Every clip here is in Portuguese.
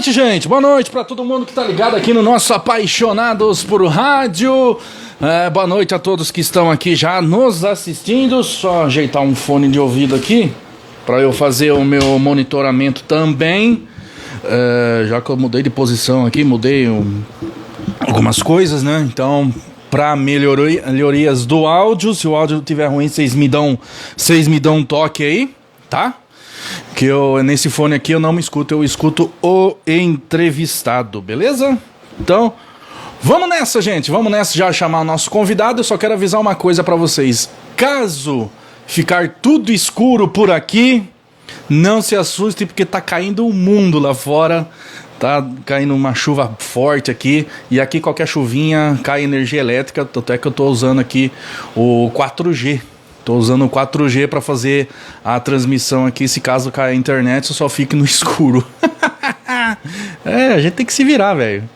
noite, gente. Boa noite para todo mundo que tá ligado aqui no nosso Apaixonados por Rádio. Boa noite a todos que estão aqui já nos assistindo. Só ajeitar um fone de ouvido aqui para eu fazer o meu monitoramento também. Já que eu mudei de posição aqui, mudei algumas coisas, né? Então, para melhorias do áudio, se o áudio estiver ruim, vocês me dão um toque aí, tá? Que nesse fone aqui eu não me escuto, eu escuto o entrevistado, beleza? Então, vamos nessa, gente, vamos nessa já chamar o nosso convidado. Eu só quero avisar uma coisa pra vocês: caso ficar tudo escuro por aqui, não se assuste, porque tá caindo o mundo lá fora. Tá caindo uma chuva forte aqui. E aqui qualquer chuvinha cai energia elétrica. Até que eu tô usando aqui o 4G. Tô usando o 4G para fazer a transmissão aqui. Se caso cair a internet, eu só fico no escuro. A gente tem que se virar, velho.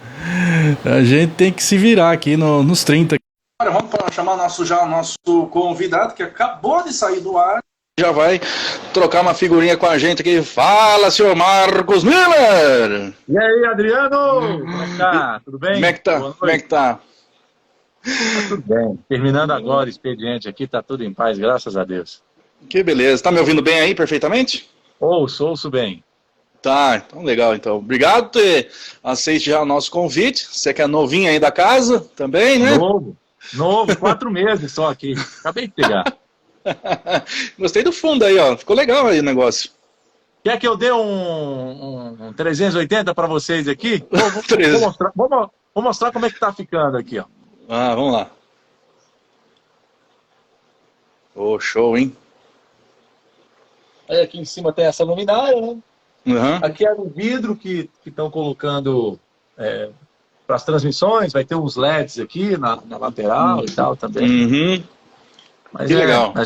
A gente tem que se virar aqui nos 30. Agora vamos chamar o nosso convidado que acabou de sair do ar. Já vai trocar uma figurinha com a gente aqui. Fala, senhor Marcos Miller! E aí, Adriano? Como é que tá? Tudo bem? Como é que tá? Como é que tá? Tá tudo bem. Terminando agora o expediente aqui, tá tudo em paz, graças a Deus. Que beleza. Tá me ouvindo bem aí, perfeitamente? Ouço bem. Tá, então legal, então. Obrigado por ter aceito já o nosso convite. Você que é novinho aí da casa também, né? Novo, 4 meses só aqui. Acabei de pegar. Gostei do fundo aí, ó. Ficou legal aí o negócio. Quer que eu dê um 380 para vocês aqui? Vou mostrar como é que tá ficando aqui, ó. Vamos lá. Show, hein? Aí aqui em cima tem essa luminária, né? Uhum. Aqui é o vidro que estão colocando para as transmissões. Vai ter uns LEDs aqui na lateral e tal também. Uhum. Mas que legal. A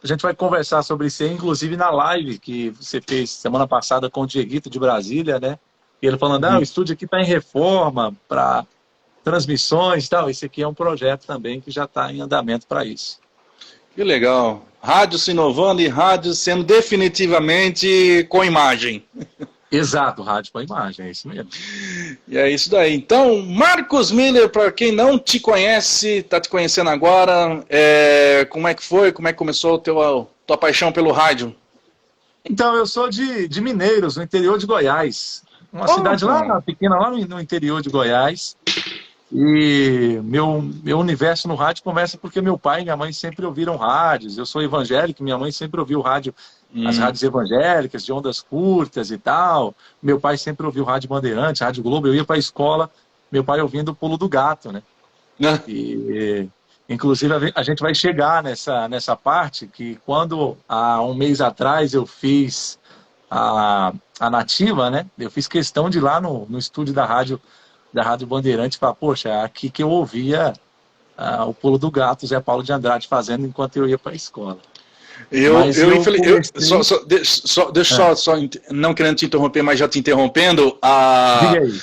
gente vai conversar sobre isso aí, inclusive na live que você fez semana passada com o Dieguito de Brasília, né? E ele falando, o estúdio aqui está em reforma para transmissões e tal. Esse aqui é um projeto também que já está em andamento para isso. Que legal. Rádio se inovando e rádio sendo definitivamente com imagem. Exato, rádio com imagem, é isso mesmo. E é isso daí. Então, Marcos Miller, para quem não te conhece, está te conhecendo agora, como é que foi, como é que começou tua paixão pelo rádio? Então, eu sou de Mineiros, no interior de Goiás. Uma cidade lá pequena, lá no interior de Goiás. E meu universo no rádio começa porque meu pai e minha mãe sempre ouviram rádios. Eu sou evangélico, minha mãe sempre ouviu rádio, as rádios evangélicas, de ondas curtas e tal. Meu pai sempre ouviu rádio Bandeirantes, rádio Globo. Eu ia para a escola, meu pai ouvindo o Pulo do Gato, né? E, inclusive, a gente vai chegar nessa parte que quando, há um mês atrás, eu fiz a Nativa, né? Eu fiz questão de ir lá no estúdio da Rádio Bandeirantes e falar, poxa, é aqui que eu ouvia o Pulo do Gato, Zé Paulo de Andrade fazendo enquanto eu ia para a escola. Só não querendo te interromper, mas já te interrompendo, Diga aí.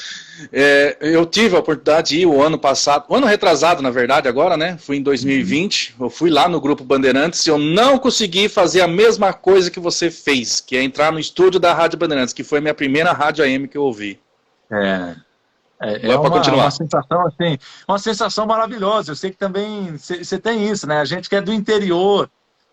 eu tive a oportunidade de ir o ano passado, o ano retrasado, na verdade, agora, né? Fui em 2020, eu fui lá no Grupo Bandeirantes e eu não consegui fazer a mesma coisa que você fez, que é entrar no estúdio da Rádio Bandeirantes, que foi a minha primeira rádio AM que eu ouvi. É uma sensação maravilhosa. Eu sei que também você tem isso, né? A gente que é do interior,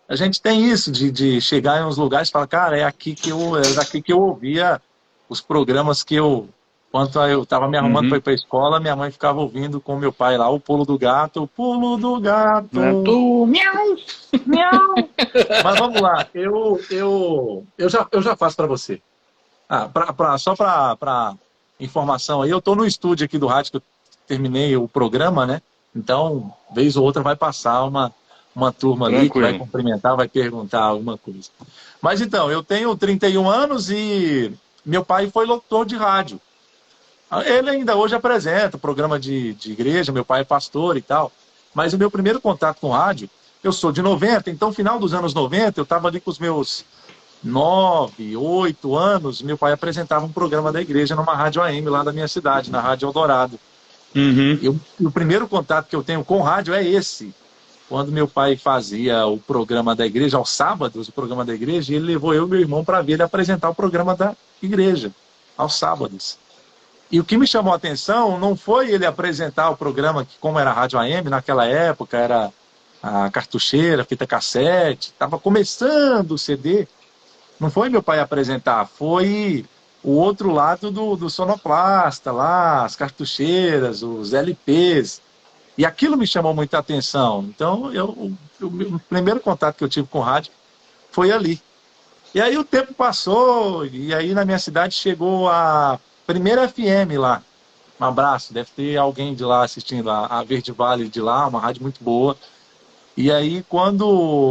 a gente tem isso de chegar em uns lugares e falar, cara, é daqui que eu ouvia os programas que enquanto eu estava me arrumando para ir para a escola, minha mãe ficava ouvindo com meu pai lá o Pulo do Gato, miau, miau. Mas vamos lá, eu já faço para você. Só para informação aí, eu estou no estúdio aqui do rádio, que eu terminei o programa, né? Então, vez ou outra vai passar uma turma ali que vai cumprimentar, vai perguntar alguma coisa. Mas então, eu tenho 31 anos e meu pai foi locutor de rádio. Ele ainda hoje apresenta programa de igreja, meu pai é pastor e tal. Mas o meu primeiro contato com rádio, eu sou de 90, então final dos anos 90, eu estava ali com os meus 9, 8 anos, meu pai apresentava um programa da igreja numa rádio AM lá da minha cidade, na Rádio Eldorado. E o primeiro contato que eu tenho com rádio é esse. Quando meu pai fazia o programa da igreja, aos sábados, o programa da igreja, ele levou eu e meu irmão para ver ele apresentar o programa da igreja, aos sábados. E o que me chamou a atenção não foi ele apresentar o programa, que como era a Rádio AM, naquela época era a cartucheira, fita cassete, estava começando o CD. Não foi meu pai apresentar, foi o outro lado do sonoplasta lá, as cartucheiras, os LPs. E aquilo me chamou muita atenção. Então, o primeiro contato que eu tive com rádio foi ali. E aí o tempo passou, e aí na minha cidade chegou a primeira FM lá. Um abraço, deve ter alguém de lá assistindo, a Verde Vale de lá, uma rádio muito boa. E aí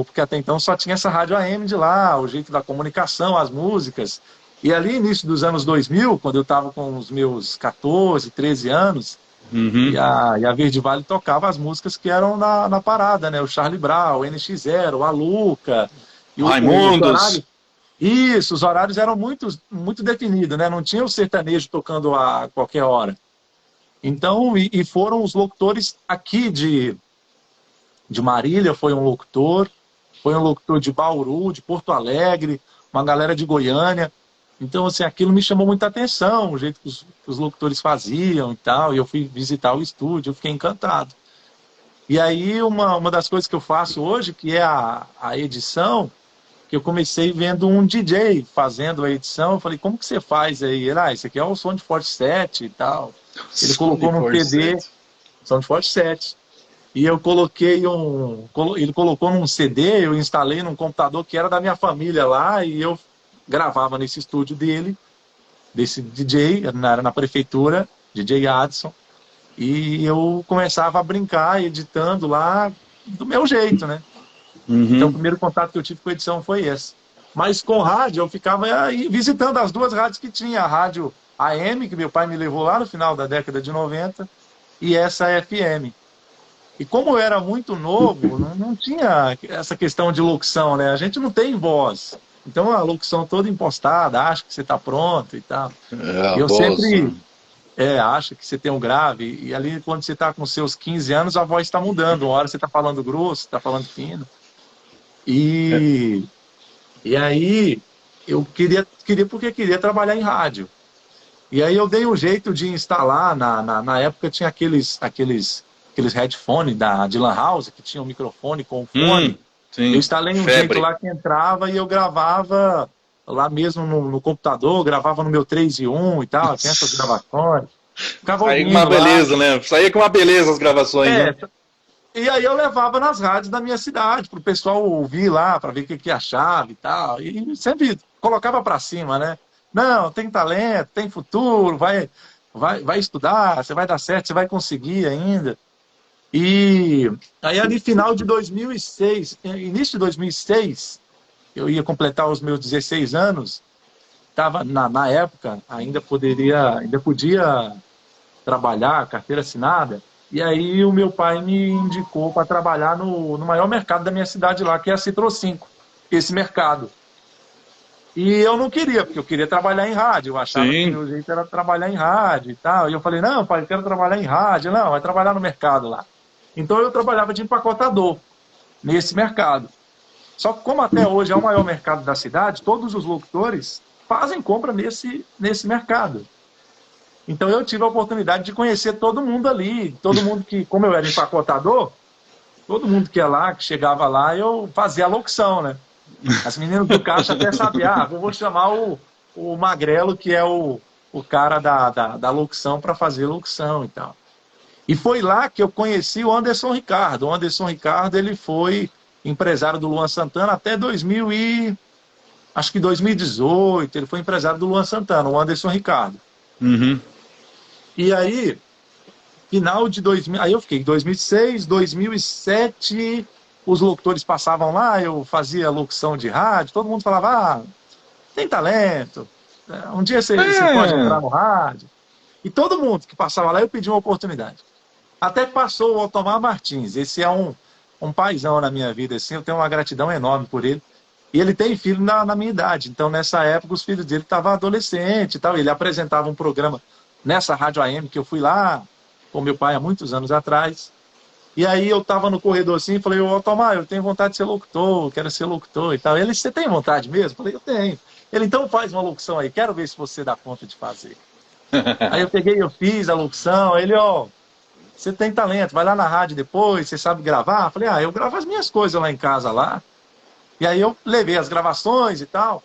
porque até então só tinha essa rádio AM de lá, o jeito da comunicação, as músicas. E ali, início dos anos 2000, quando eu estava com os meus 14, 13 anos, e a Verde Vale tocava as músicas que eram na parada, né? O Charlie Brown, o NX Zero, a Luca. E Raimundos. Isso, os horários eram muito definidos, né? Não tinha o sertanejo tocando a qualquer hora. Então, e foram os locutores aqui de Marília, foi um locutor de Bauru, de Porto Alegre, uma galera de Goiânia. Então, assim, aquilo me chamou muita atenção, o jeito que os locutores faziam e tal, e eu fui visitar o estúdio, eu fiquei encantado. E aí, uma das coisas que eu faço hoje, que é a edição, que eu comecei vendo um DJ fazendo a edição, eu falei, como que você faz aí? Ele, isso aqui é o som de Forte 7 e tal. Ele colocou no CD, som de Forte 7. E eu coloquei ele colocou num CD, eu instalei num computador que era da minha família lá, e eu gravava nesse estúdio dele, desse DJ, era na prefeitura, DJ Adson, e eu começava a brincar, editando lá, do meu jeito, né? Então o primeiro contato que eu tive com a edição foi esse. Mas com rádio, eu ficava aí visitando as duas rádios que tinha, a rádio AM, que meu pai me levou lá no final da década de 90, e essa FM. E como eu era muito novo, não tinha essa questão de locução, né? A gente não tem voz. Então a locução toda impostada, acha que você está pronto e tal. Eu sempre acho que você tem um grave, e ali quando você está com seus 15 anos, a voz está mudando. Uma hora você está falando grosso, está falando fino. E aí eu queria porque queria trabalhar em rádio. E aí eu dei um jeito de instalar, na época tinha aqueles headphones de Lan House, que tinha um microfone com o fone. Sim, eu instalei um jeito lá que entrava e eu gravava lá mesmo no computador, gravava no meu 3 e 1 e tal, tinha essas gravações. Saía com uma beleza, né? Saía com uma beleza as gravações, né? E aí eu levava nas rádios da minha cidade, para o pessoal ouvir lá, para ver o que achava e tal. E sempre colocava para cima, né? Não, tem talento, tem futuro, vai estudar, você vai dar certo, você vai conseguir ainda. E aí ali final de 2006, início de 2006, eu ia completar os meus 16 anos, estava na época, ainda podia trabalhar, carteira assinada, e aí o meu pai me indicou para trabalhar no maior mercado da minha cidade lá, que é a Citro 5, esse mercado. E eu não queria, porque eu queria trabalhar em rádio, eu achava que o jeito era trabalhar em rádio e tal, e eu falei, não, pai, eu quero trabalhar em rádio, não, vai trabalhar no mercado lá. Então eu trabalhava de empacotador nesse mercado. Só que como até hoje é o maior mercado da cidade, todos os locutores fazem compra nesse mercado. Então eu tive a oportunidade de conhecer todo mundo ali, todo mundo que, como eu era empacotador, todo mundo que ia lá, que chegava lá, eu fazia a locução, né? As meninas do caixa até sabiam, eu vou chamar o Magrelo, que é o cara da locução, para fazer locução e tal. E foi lá que eu conheci o Anderson Ricardo. O Anderson Ricardo, ele foi empresário do Luan Santana até 2018, ele foi empresário do Luan Santana, o Anderson Ricardo. E aí, final de 2000, aí eu fiquei em 2006, 2007, os locutores passavam lá, eu fazia locução de rádio, todo mundo falava, tem talento, um dia você pode entrar no rádio. E todo mundo que passava lá, eu pedi uma oportunidade. Até que passou o Otomar Martins, esse é um paizão na minha vida, assim, eu tenho uma gratidão enorme por ele. E ele tem filho na minha idade, então nessa época os filhos dele estavam adolescentes e tal, ele apresentava um programa nessa rádio AM que eu fui lá com meu pai há muitos anos atrás. E aí eu estava no corredor assim e falei, ô Tomar, eu tenho vontade de ser locutor, quero ser locutor e tal. Ele, você tem vontade mesmo? Eu falei, eu tenho. Ele, então faz uma locução aí, quero ver se você dá conta de fazer. Aí eu peguei, eu fiz a locução, ele, ó, você tem talento, vai lá na rádio depois, você sabe gravar? Eu falei, eu gravo as minhas coisas lá em casa lá. E aí eu levei as gravações e tal.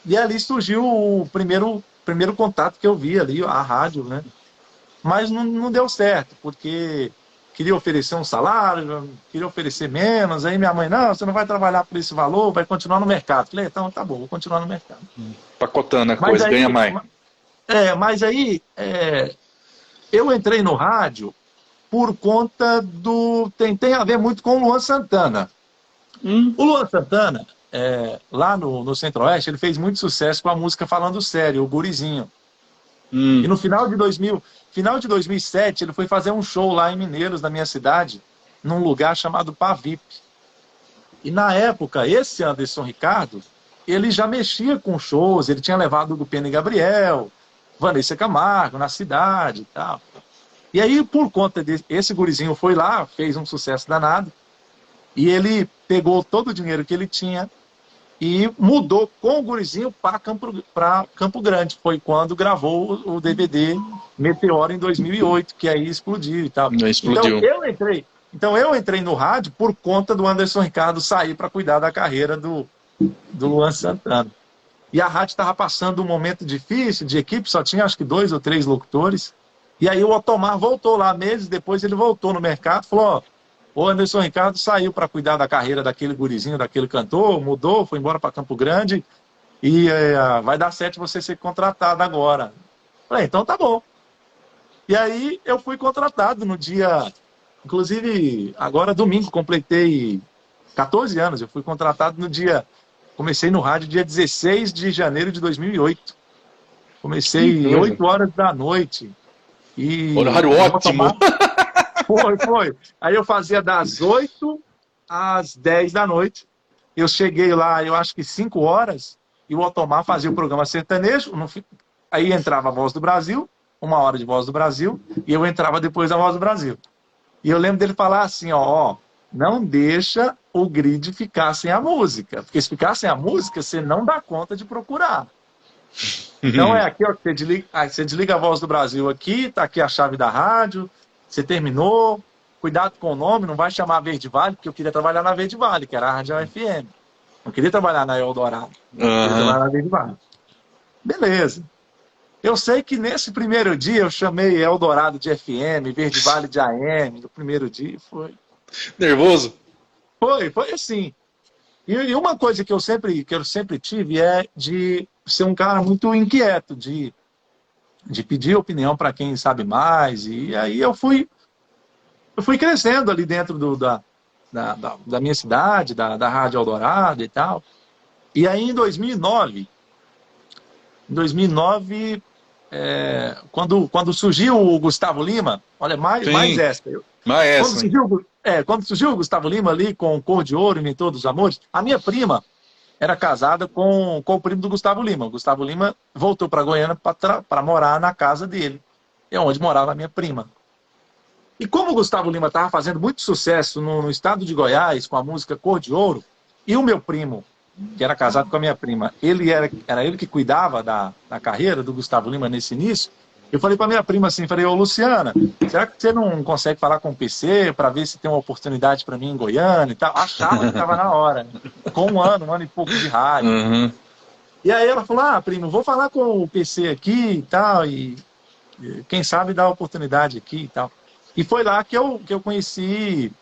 E ali surgiu o primeiro contato que eu vi ali, a rádio, né? Mas não deu certo, porque queria oferecer um salário, queria oferecer menos. Aí minha mãe, não, você não vai trabalhar por esse valor, vai continuar no mercado. Falei, então tá bom, vou continuar no mercado. Pacotando a coisa, aí, ganha mais. Mas aí eu entrei no rádio por conta do... Tem a ver muito com o Luan Santana. O Luan Santana, lá no Centro-Oeste, ele fez muito sucesso com a música Falando Sério, o Gurizinho. E no final de 2007, ele foi fazer um show lá em Mineiros, na minha cidade, num lugar chamado Pavip. E na época, esse Anderson Ricardo, ele já mexia com shows, ele tinha levado o Pena e Gabriel, Vanessa Camargo na cidade e tal. E aí, por conta desse gurizinho foi lá, fez um sucesso danado, e ele pegou todo o dinheiro que ele tinha e mudou com o gurizinho para Campo Grande. Foi quando gravou o DVD Meteoro em 2008, que aí explodiu e tal. Explodiu. Então eu entrei no rádio por conta do Anderson Ricardo sair para cuidar da carreira do Luan Santana. E a rádio estava passando um momento difícil de equipe, só tinha acho que 2 ou 3 locutores. E aí o Otomar voltou lá, meses depois ele voltou no mercado, falou, o Anderson Ricardo saiu para cuidar da carreira daquele gurizinho, daquele cantor, mudou, foi embora para Campo Grande e vai dar certo você ser contratado agora. Falei, então tá bom. E aí eu fui contratado no dia, inclusive agora domingo, completei 14 anos, eu fui contratado no dia, comecei no rádio dia 16 de janeiro de 2008. Comecei 8 horas da noite. Horário ótimo. Foi. Aí eu fazia das 8 às 10 da noite. Eu cheguei lá, eu acho que 5 horas, e o Otomar fazia o programa sertanejo. Aí entrava a Voz do Brasil, 1 hora de Voz do Brasil, e eu entrava depois da Voz do Brasil. E eu lembro dele falar assim, ó, não deixa o grid ficar sem a música, porque se ficar sem a música, você não dá conta de procurar. Então aqui, ó, você desliga a Voz do Brasil aqui, tá aqui a chave da rádio, você terminou, cuidado com o nome, não vai chamar Verde Vale, porque eu queria trabalhar na Verde Vale, que era a Rádio FM. Não queria trabalhar na Eldorado, queria trabalhar na Verde Vale. Beleza. Eu sei que nesse primeiro dia eu chamei Eldorado de FM, Verde Vale de AM, no primeiro dia foi... Nervoso? Foi assim. E uma coisa que eu sempre tive é de ser um cara muito inquieto, de pedir opinião para quem sabe mais. E aí eu fui crescendo ali dentro da minha cidade, da Rádio Eldorado e tal. E aí em 2009, quando surgiu o Gustavo Lima, olha, mais essa. Quando surgiu o Gustavo Lima ali com Cor de Ouro, Inventor dos Amores, a minha prima era casada com o primo do Gustavo Lima. O Gustavo Lima voltou para Goiânia para morar na casa dele, é onde morava a minha prima. E como o Gustavo Lima estava fazendo muito sucesso no estado de Goiás com a música Cor de Ouro, e o meu primo, que era casado com a minha prima, era ele que cuidava da carreira do Gustavo Lima nesse início, eu falei para minha prima assim, ô Luciana, será que você não consegue falar com o PC para ver se tem uma oportunidade para mim em Goiânia e tal? Achava que estava na hora, com um ano e pouco de rádio. Uhum. E aí ela falou, primo, vou falar com o PC aqui e tal, e quem sabe dar oportunidade aqui e tal. E foi lá que eu conheci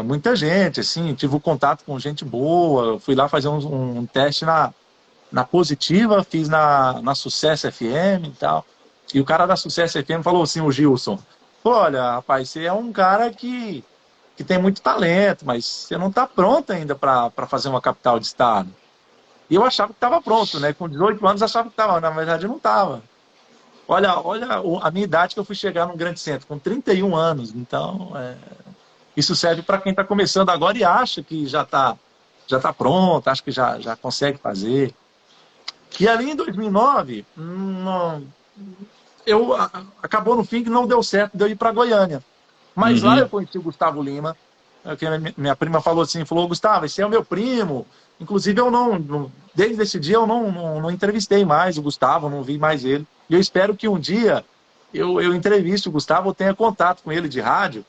muita gente, assim, tive um contato com gente boa, fui lá fazer um teste na Positiva, fiz na Sucesso FM e tal. E o cara da Sucesso FM falou assim, o Gilson, olha, rapaz, você é um cara que tem muito talento, mas você não está pronto ainda para fazer uma capital de estado. E eu achava que estava pronto, né? Com 18 anos achava que estava, na verdade não estava. Olha a minha idade que eu fui chegar num grande centro, com 31 anos. Então, isso serve para quem está começando agora e acha que já tá pronto, acha que já consegue fazer. E ali em 2009, acabou no fim que não deu certo de eu ir para Goiânia. Mas lá eu conheci o Gustavo Lima, que minha prima falou assim, falou, Gustavo, esse é o meu primo. Inclusive, eu desde esse dia eu não entrevistei mais o Gustavo, não vi mais ele. E eu espero que um dia eu entreviste o Gustavo, eu tenha contato com ele de rádio,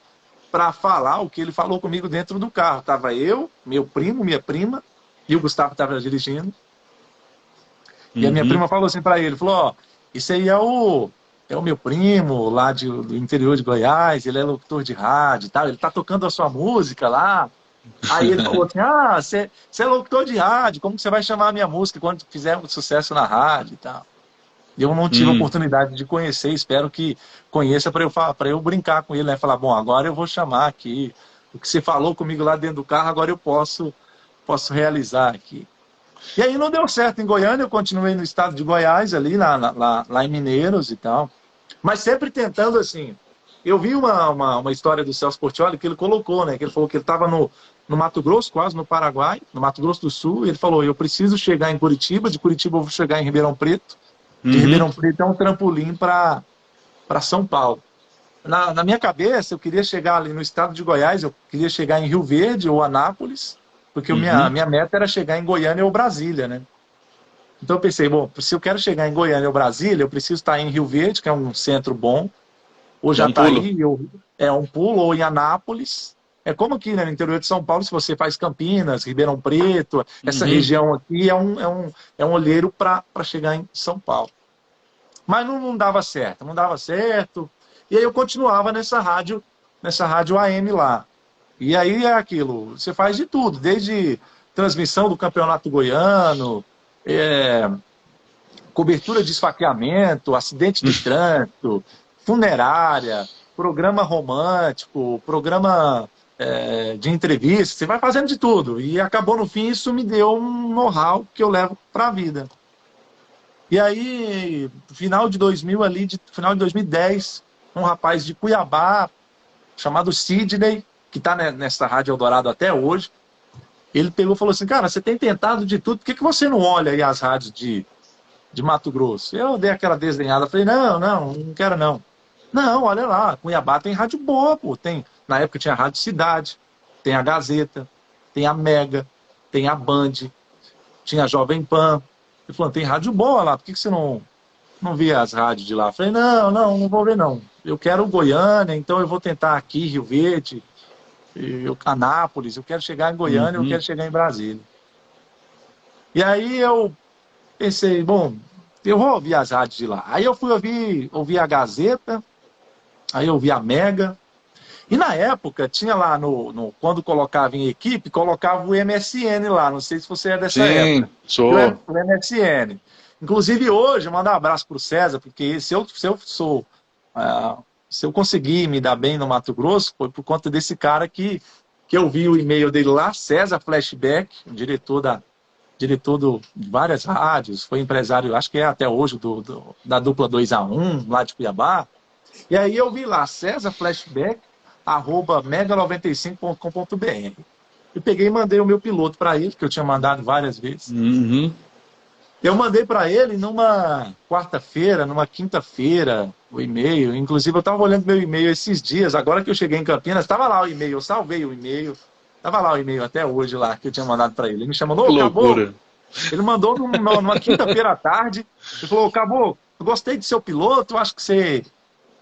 para falar o que ele falou comigo dentro do carro. Tava eu, meu primo, minha prima, e o Gustavo estava dirigindo. E a minha prima falou assim para ele, falou, ó, isso aí é o meu primo lá do interior de Goiás, ele é locutor de rádio e tal, ele tá tocando a sua música lá. Aí ele falou assim, você é locutor de rádio, como que você vai chamar a minha música quando fizer um sucesso na rádio e tal. E eu não tive a oportunidade de conhecer, espero que conheça para eu brincar com ele, né? Falar, bom, agora eu vou chamar aqui, o que você falou comigo lá dentro do carro, agora eu posso realizar aqui. E aí não deu certo em Goiânia, eu continuei no estado de Goiás, ali lá em Mineiros e tal. Mas sempre tentando, assim, eu vi uma história do Celso Portiolli que ele colocou, né? Que ele falou que ele estava no Mato Grosso, quase no Paraguai, no Mato Grosso do Sul, e ele falou, eu preciso chegar em Curitiba, de Curitiba eu vou chegar em Ribeirão Preto, de Ribeirão Preto é um trampolim para São Paulo. Na minha cabeça, eu queria chegar ali no estado de Goiás, eu queria chegar em Rio Verde ou Anápolis, porque a minha meta era chegar em Goiânia ou Brasília, né? Então eu pensei, bom, se eu quero chegar em Goiânia ou Brasília, eu preciso estar em Rio Verde, que é um centro bom, ou Jataí, é um pulo, ou em Anápolis. É como aqui, né, no interior de São Paulo, se você faz Campinas, Ribeirão Preto, essa região aqui é um olheiro para chegar em São Paulo. Mas não dava certo, não dava certo. E aí eu continuava nessa rádio AM lá. E aí é aquilo, você faz de tudo, desde transmissão do Campeonato Goiano, cobertura de esfaqueamento, acidente de trânsito, funerária, programa romântico, programa de entrevista, você vai fazendo de tudo. E acabou no fim, isso me deu um know-how que eu levo para a vida. E aí, final de 2010, um rapaz de Cuiabá, chamado Sidney, que está nessa Rádio Eldorado até hoje, ele pegou e falou assim, cara, você tem tentado de tudo, por que você não olha aí as rádios de Mato Grosso? Eu dei aquela desenhada, falei, não quero não. Não, olha lá, Cuiabá tem rádio boa, pô. Na época tinha a Rádio Cidade, tem a Gazeta, tem a Mega, tem a Band, tinha a Jovem Pan. Ele falou, tem rádio boa lá, por que você não via as rádios de lá? Eu falei, não vou ver não. Eu quero Goiânia, então eu vou tentar aqui, Rio Verde, Anápolis, eu quero chegar em Goiânia, eu quero chegar em Brasília. E aí eu pensei, bom, eu vou ouvir as rádios de lá. Aí eu fui ouvir a Gazeta, aí eu ouvi a Mega. E na época, tinha lá, quando colocava em equipe, colocava o MSN lá. Não sei se você é dessa época. Sim, sou. O MSN. Inclusive hoje, eu mando um abraço para o César, porque se eu conseguir me dar bem no Mato Grosso, foi por conta desse cara que eu vi o e-mail dele lá, César Flashback, diretor de várias rádios, foi empresário, acho que é até hoje, da dupla 2A1, lá de Cuiabá. E aí eu vi lá, César Flashback, @mega95.com.br. Eu peguei e mandei o meu piloto para ele, que eu tinha mandado várias vezes. Eu mandei para ele numa quarta-feira, numa quinta-feira, o e-mail. Inclusive, eu estava olhando meu e-mail esses dias, agora que eu cheguei em Campinas, estava lá o e-mail, eu salvei o e-mail. Estava lá o e-mail até hoje lá, que eu tinha mandado para ele. Ele me chamou, acabou. Ele mandou numa quinta-feira à tarde. Ele falou, acabou, eu gostei de seu piloto, acho que você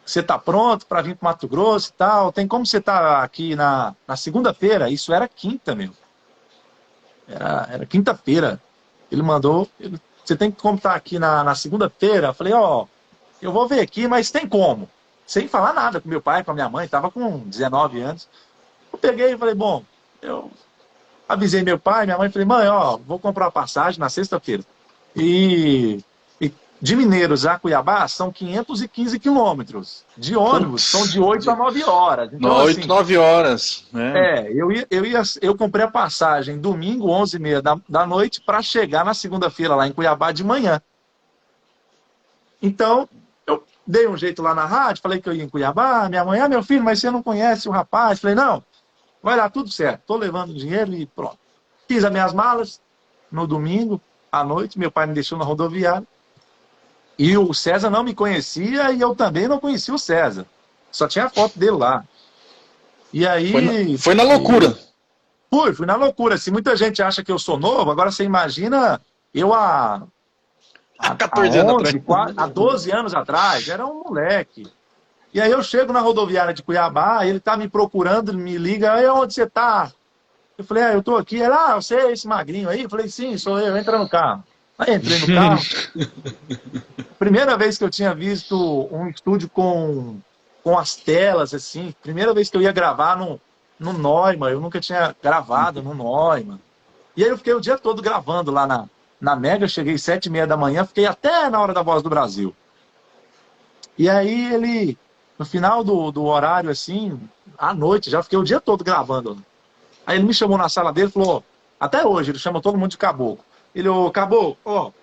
está pronto para vir para Mato Grosso e tal. Tem como você estar aqui na segunda-feira? Isso era quinta, meu. Era quinta-feira. Ele mandou, você tem como estar aqui na segunda-feira? Eu falei, eu vou ver aqui, mas tem como? Sem falar nada com meu pai, com a minha mãe, estava com 19 anos. Eu peguei e falei, bom, eu avisei meu pai, minha mãe, falei, mãe, vou comprar a passagem na sexta-feira. E de Mineiros a Cuiabá são 515 quilômetros. De ônibus são de 8 a 9 horas. Então, 8, 9 horas. Né? Eu comprei a passagem domingo, 11h30 da noite, para chegar na segunda-feira lá em Cuiabá de manhã. Então, eu dei um jeito lá na rádio, falei que eu ia em Cuiabá, minha mãe, meu filho, mas você não conhece o rapaz? Falei, não, vai dar tudo certo, estou levando dinheiro e pronto. Fiz as minhas malas no domingo, à noite, meu pai me deixou na rodoviária. E o César não me conhecia e eu também não conhecia o César. Só tinha a foto dele lá. E aí... Foi na loucura. Fui na loucura. Se muita gente acha que eu sou novo, agora você imagina eu há 14 anos 11, atrás. há 12 anos atrás, era um moleque. E aí eu chego na rodoviária de Cuiabá, ele tá me procurando, me liga, aí onde você tá? Eu falei, eu tô aqui. Ela, você é esse magrinho aí? Eu falei, sim, sou eu, entra no carro. Aí entrei no carro. Primeira vez que eu tinha visto um estúdio com as telas, assim, primeira vez que eu ia gravar no Neumann, eu nunca tinha gravado no Neumann. E aí eu fiquei o dia todo gravando lá na Mega, cheguei 7h30 da manhã, fiquei até na hora da Voz do Brasil. E aí ele, no final do horário, assim, à noite, já fiquei o dia todo gravando. Aí ele me chamou na sala dele e falou, até hoje, ele chama todo mundo de Caboclo. Ele, Caboclo,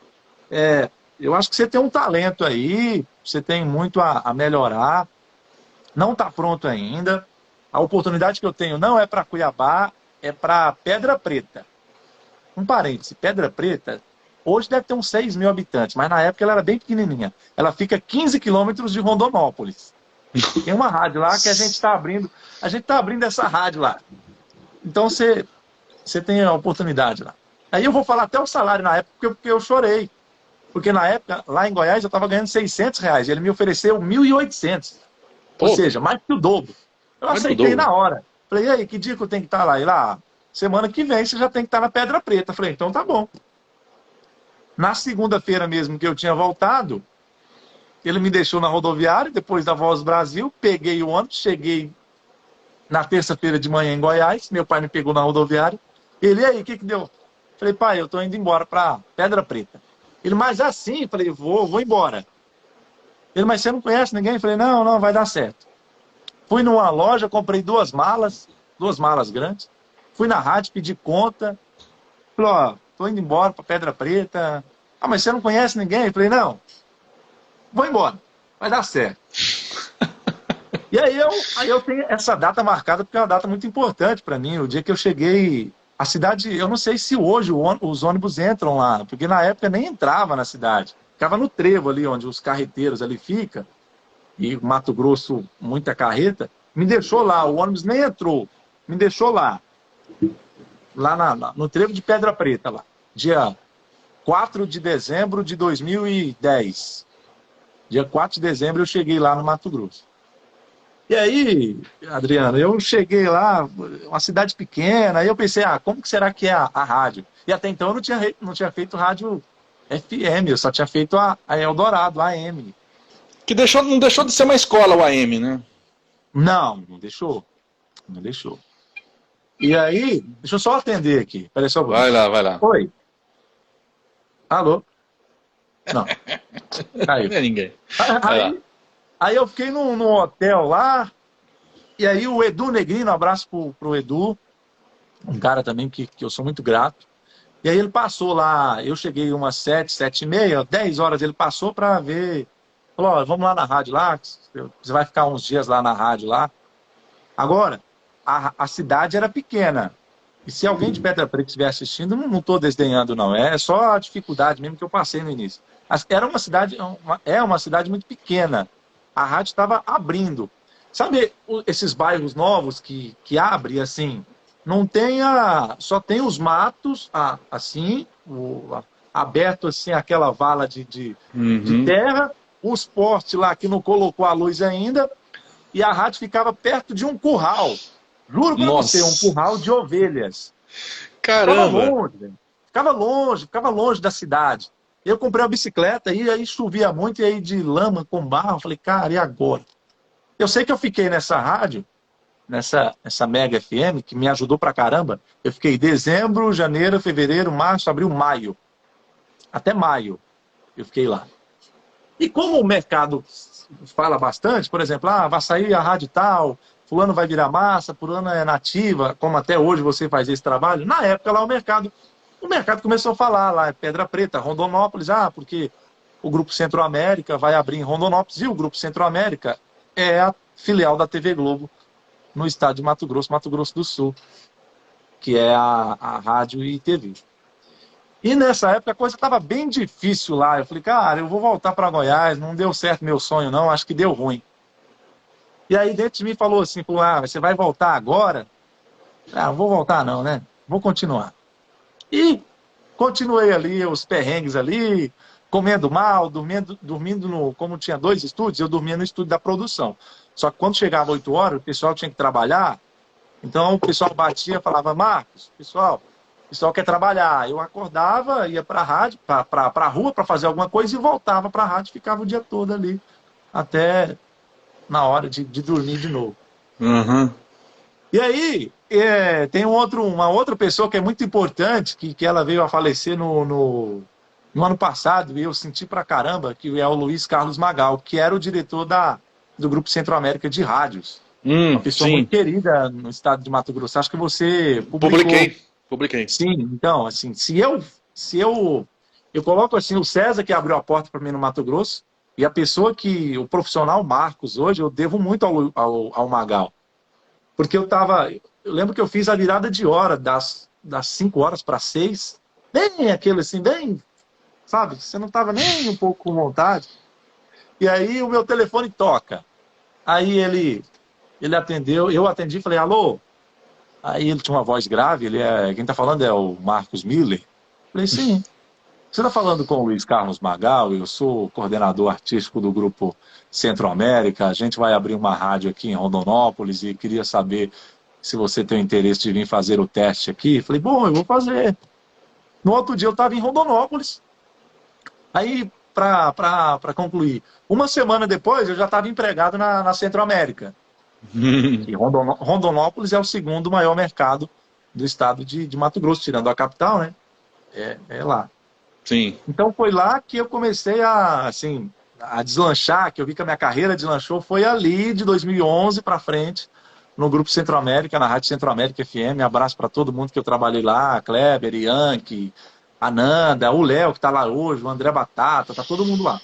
eu acho que você tem um talento aí, você tem muito a melhorar, não está pronto ainda. A oportunidade que eu tenho não é para Cuiabá, é para Pedra Preta. Um parêntese, Pedra Preta, hoje deve ter uns 6 mil habitantes, mas na época ela era bem pequenininha. Ela fica a 15 quilômetros de Rondonópolis. Tem uma rádio lá que a gente está abrindo essa rádio lá. Então você tem a oportunidade lá. Aí eu vou falar até o salário na época, porque eu chorei. Porque na época, lá em Goiás, eu estava ganhando R$ 600. E ele me ofereceu 1.800. Ou seja, mais que o dobro. Eu aceitei na hora. Falei, e aí, que dia que eu tenho que estar lá? E lá, semana que vem você já tem que estar na Pedra Preta. Falei, então tá bom. Na segunda-feira mesmo que eu tinha voltado, ele me deixou na rodoviária, depois da Voz do Brasil, peguei o ônibus, cheguei na terça-feira de manhã em Goiás, meu pai me pegou na rodoviária. Ele, e aí, o que deu? Falei, pai, eu tô indo embora para Pedra Preta. Ele, mas assim, falei, vou embora. Ele, mas você não conhece ninguém? Falei, não, vai dar certo. Fui numa loja, comprei 2 malas grandes. Fui na rádio, pedi conta. Falei, tô indo embora para Pedra Preta. Ah, mas você não conhece ninguém? Falei, não, vou embora, vai dar certo. E aí eu tenho essa data marcada porque é uma data muito importante para mim. O dia que eu cheguei, a cidade, eu não sei se hoje os ônibus entram lá, porque na época nem entrava na cidade. Ficava no trevo ali, onde os carreteiros ali ficam, e Mato Grosso, muita carreta, me deixou lá, o ônibus nem entrou, me deixou lá no trevo de Pedra Preta, lá, dia 4 de dezembro de 2010. Dia 4 de dezembro eu cheguei lá no Mato Grosso. E aí, Adriano, eu cheguei lá, uma cidade pequena, aí eu pensei, como que será que é a rádio? E até então eu não tinha feito rádio FM, eu só tinha feito a Eldorado, a AM. Que não deixou de ser uma escola o AM, né? Não deixou. Não deixou. E aí, deixa eu só atender aqui. Peraí só. Vai lá. Oi. Alô? Não. Caiu. Não é ninguém. Aí eu fiquei num hotel lá, e aí o Edu Negrino, um abraço pro Edu, um cara também que eu sou muito grato. E aí ele passou lá, eu cheguei umas 7h30, 10 horas, ele passou para ver, falou, vamos lá na rádio lá, você vai ficar uns dias lá na rádio lá. Agora, a cidade era pequena, e se alguém de Pedra Preta estiver assistindo, não estou desdenhando não, é só a dificuldade mesmo que eu passei no início. Era uma cidade, é uma cidade muito pequena, a rádio estava abrindo. Sabe esses bairros novos que abrem assim, não tem só tem os matos, assim, aberto assim, aquela vala de terra, os postes lá que não colocou a luz ainda, e a rádio ficava perto de um curral. Juro pra você, um curral de ovelhas. Caramba! Ficava longe da cidade. Eu comprei uma bicicleta e aí chovia muito, e aí de lama com barro, eu falei, cara, e agora? Eu sei que eu fiquei nessa rádio, nessa Mega FM, que me ajudou pra caramba. Eu fiquei dezembro, janeiro, fevereiro, março, abril, maio. Até maio eu fiquei lá. E como o mercado fala bastante, por exemplo, vai sair a rádio tal, fulano vai virar massa, fulano é nativa, como até hoje você faz esse trabalho, na época lá o mercado começou a falar lá, Pedra Preta, Rondonópolis, porque o Grupo Centro-América vai abrir em Rondonópolis, e o Grupo Centro-América é a filial da TV Globo no estado de Mato Grosso do Sul, que é a rádio e TV. E nessa época a coisa estava bem difícil lá. Eu falei, cara, eu vou voltar para Goiás, não deu certo meu sonho não, acho que deu ruim. E aí dentro de mim falou assim, você vai voltar agora? Não vou voltar não, né? Vou continuar. E continuei ali, os perrengues ali, comendo mal, dormindo como tinha 2 estúdios, eu dormia no estúdio da produção. Só que quando chegava 8 horas, o pessoal tinha que trabalhar, então o pessoal batia e falava, Marcos, o pessoal quer trabalhar. Eu acordava, ia para a rádio, para a rua para fazer alguma coisa e voltava para a rádio, ficava o dia todo ali, até na hora de dormir de novo. Uhum. E aí, tem uma outra pessoa que é muito importante, que ela veio a falecer no ano passado, e eu senti pra caramba, que é o Luiz Carlos Magal, que era o diretor do Grupo Centro-América de Rádios. Uma pessoa muito Sim. querida no estado de Mato Grosso. Acho que você publicou. Publiquei. Sim, então, assim, eu coloco assim, o César que abriu a porta para mim no Mato Grosso, e a pessoa o profissional Marcos, hoje, eu devo muito ao Magal. Porque eu lembro que eu fiz a virada de hora, das 5 horas para 6, bem aquele assim, bem, sabe, você não estava nem um pouco com vontade. E aí o meu telefone toca. Aí ele atendeu, eu atendi e falei, alô? Aí ele tinha uma voz grave, quem está falando é o Marcos Miller. Falei, sim. Você está falando com o Luiz Carlos Magal, eu sou coordenador artístico do Grupo Centro-América, a gente vai abrir uma rádio aqui em Rondonópolis e queria saber se você tem interesse de vir fazer o teste aqui. Falei, bom, eu vou fazer. No outro dia eu estava em Rondonópolis. Aí, para concluir, uma semana depois eu já estava empregado na Centro-América. E Rondonópolis é o segundo maior mercado do estado de Mato Grosso, tirando a capital, né? É lá. Sim. Então foi lá que eu comecei a deslanchar, que eu vi que a minha carreira deslanchou, foi ali de 2011 para frente, no Grupo Centro-América, na Rádio Centro-América FM. Abraço para todo mundo que eu trabalhei lá, a Kleber, Yankee, a Nanda, o Léo que está lá hoje, o André Batata, tá todo mundo lá.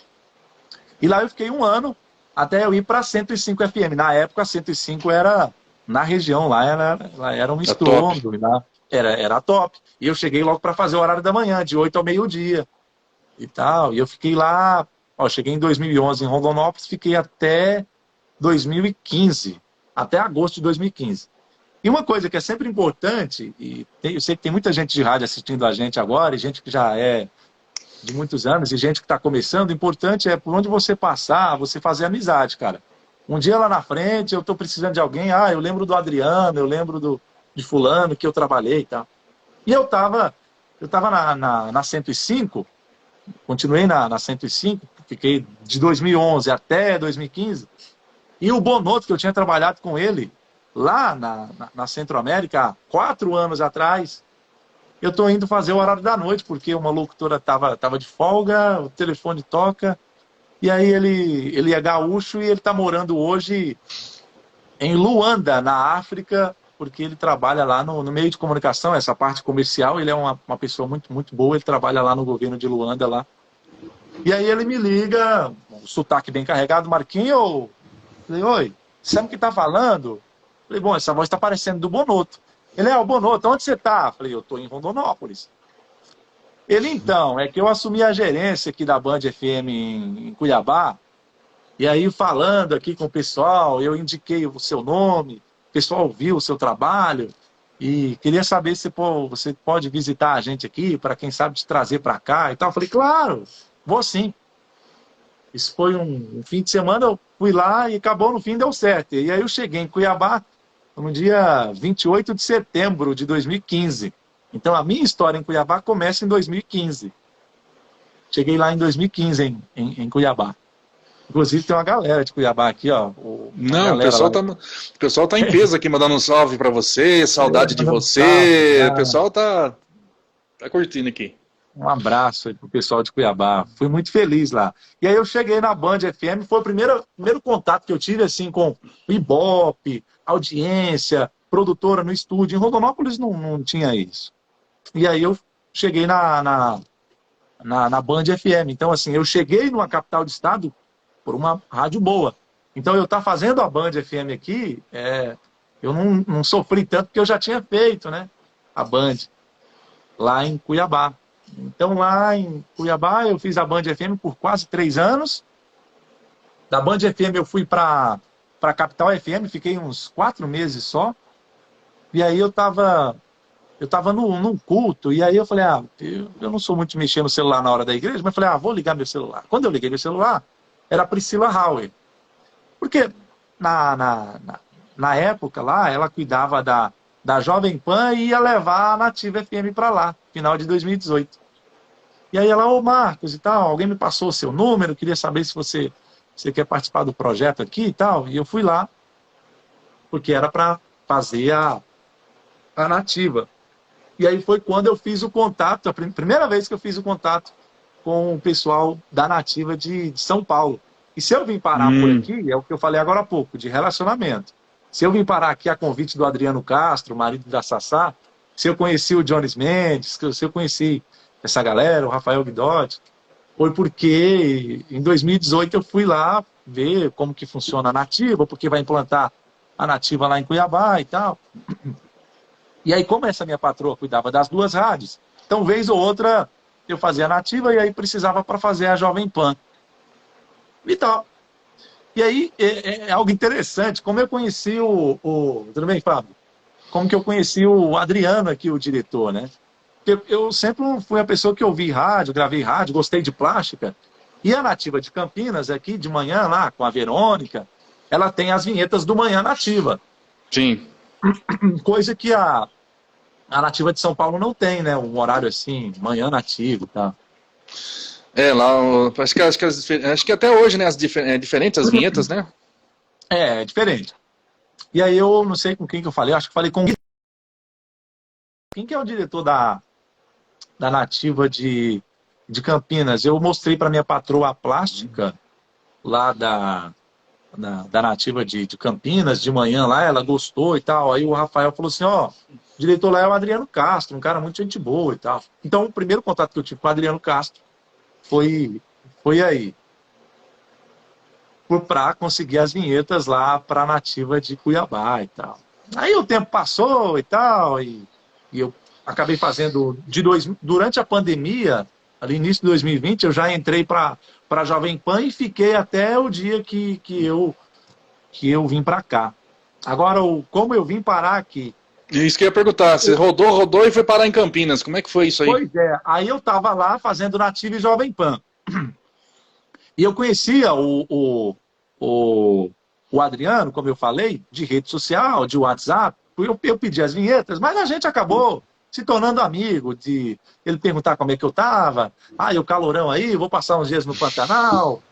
E lá eu fiquei 1 ano, até eu ir para 105 FM. Na época a 105 era, na região lá, era um estrondo, era top. E eu cheguei logo para fazer o horário da manhã, de 8 ao meio-dia e tal. E eu fiquei lá, cheguei em 2011 em Rondonópolis, fiquei até 2015, até agosto de 2015. E uma coisa que é sempre importante, eu sei que tem muita gente de rádio assistindo a gente agora, e gente que já é de muitos anos, e gente que está começando, o importante é por onde você passar, você fazer amizade, cara. Um dia lá na frente, eu estou precisando de alguém, eu lembro do Adriano, eu lembro de fulano que eu trabalhei e tal. E eu tava na 105, continuei na 105, fiquei de 2011 até 2015, e o Bonotto, que eu tinha trabalhado com ele lá na Centro-América, há 4 anos atrás, eu estou indo fazer o horário da noite, porque uma locutora estava de folga, o telefone toca, e aí ele é gaúcho e ele está morando hoje em Luanda, na África, porque ele trabalha lá no meio de comunicação, essa parte comercial, ele é uma pessoa muito, muito boa, ele trabalha lá no governo de Luanda, lá. E aí ele me liga, o sotaque bem carregado, Marquinho, falei, oi, sabe o que está falando? Falei, bom, essa voz está parecendo do Bonotto. Ele o Bonotto, onde você está? Falei, eu estou em Rondonópolis. Ele, então, é que eu assumi a gerência aqui da Band FM em Cuiabá, e aí falando aqui com o pessoal, eu indiquei o seu nome, o pessoal viu o seu trabalho, e queria saber se você pode visitar a gente aqui, para quem sabe te trazer para cá e tal. Eu falei, claro, vou sim. Isso foi um fim de semana, eu fui lá e acabou no fim, deu certo. E aí eu cheguei em Cuiabá no dia 28 de setembro de 2015. Então a minha história em Cuiabá começa em 2015. Cheguei lá em 2015 em Cuiabá. Inclusive tem uma galera de Cuiabá aqui, ó. Não, o pessoal tá em peso aqui, mandando um salve para você, saudade de você. O pessoal tá curtindo aqui. Um abraço aí pro pessoal de Cuiabá. Fui muito feliz lá. E aí eu cheguei na Band FM, foi o primeiro contato que eu tive assim com o Ibope, audiência, produtora no estúdio. Em Rondonópolis não tinha isso. E aí eu cheguei na Band FM. Então, assim, eu cheguei numa capital de estado por uma rádio boa. Então, eu estar fazendo a Band FM aqui, eu não sofri tanto, porque eu já tinha feito, né, a Band lá em Cuiabá. Então, lá em Cuiabá, eu fiz a Band FM por quase 3 anos. Da Band FM eu fui para para a Capital FM, fiquei uns 4 meses só. E aí eu tava num culto, e aí eu falei, eu não sou muito de mexer no celular na hora da igreja, mas falei, vou ligar meu celular. Quando eu liguei meu celular, era a Priscila Hauer. Porque na época lá, ela cuidava da Jovem Pan e ia levar a Nativa FM para lá, final de 2018. E aí ela, ô Marcos e tal, alguém me passou o seu número, queria saber se você quer participar do projeto aqui e tal. E eu fui lá, porque era para fazer a Nativa. E aí foi quando eu fiz o contato, a primeira vez que eu fiz o contato com o pessoal da Nativa de São Paulo. E se eu vim parar por aqui, é o que eu falei agora há pouco, de relacionamento. Se eu vim parar aqui a convite do Adriano Castro, marido da Sassá, se eu conheci o Jones Mendes, se eu conheci essa galera, o Rafael Guidotti, foi porque em 2018 eu fui lá ver como que funciona a Nativa, porque vai implantar a Nativa lá em Cuiabá e tal. E aí, como essa minha patroa cuidava das 2 rádios, então, vez ou outra, eu fazia a Nativa e aí precisava para fazer a Jovem Pan. E tal. E aí, é algo interessante, como eu conheci Tudo bem, Fábio? Como que eu conheci o Adriano aqui, o diretor, né? Eu sempre fui a pessoa que ouvi rádio, gravei rádio, gostei de plástica. E a Nativa de Campinas, aqui de manhã, lá com a Verônica, ela tem as vinhetas do Manhã Nativa. Sim. Coisa que a Nativa de São Paulo não tem, né? Um horário assim, Manhã Nativa e tal. Lá, acho que até hoje, né, é diferente as vinhetas, né? É diferente. E aí eu não sei com quem que eu falei, acho que falei com... Quem que é o diretor da Nativa de Campinas? Eu mostrei para minha patroa a plástica lá da Nativa de Campinas, de manhã lá, ela gostou e tal. Aí o Rafael falou assim, o diretor lá é o Adriano Castro, um cara muito gente boa e tal. Então o primeiro contato que eu tive com o Adriano Castro foi aí. Para conseguir as vinhetas lá para a Nativa de Cuiabá e tal. Aí o tempo passou e tal, e eu acabei fazendo durante a pandemia, ali início de 2020, eu já entrei para a Jovem Pan e fiquei até o dia que eu vim para cá. Agora, como eu vim parar aqui... Isso que eu ia perguntar, você rodou e foi parar em Campinas, como é que foi isso aí? Pois é, aí eu estava lá fazendo Nativa e Jovem Pan. E eu conhecia o Adriano, como eu falei, de rede social, de WhatsApp. Eu pedi as vinhetas, mas a gente acabou se tornando amigo, de ele perguntar como é que eu estava. E o calorão aí, vou passar uns dias no Pantanal.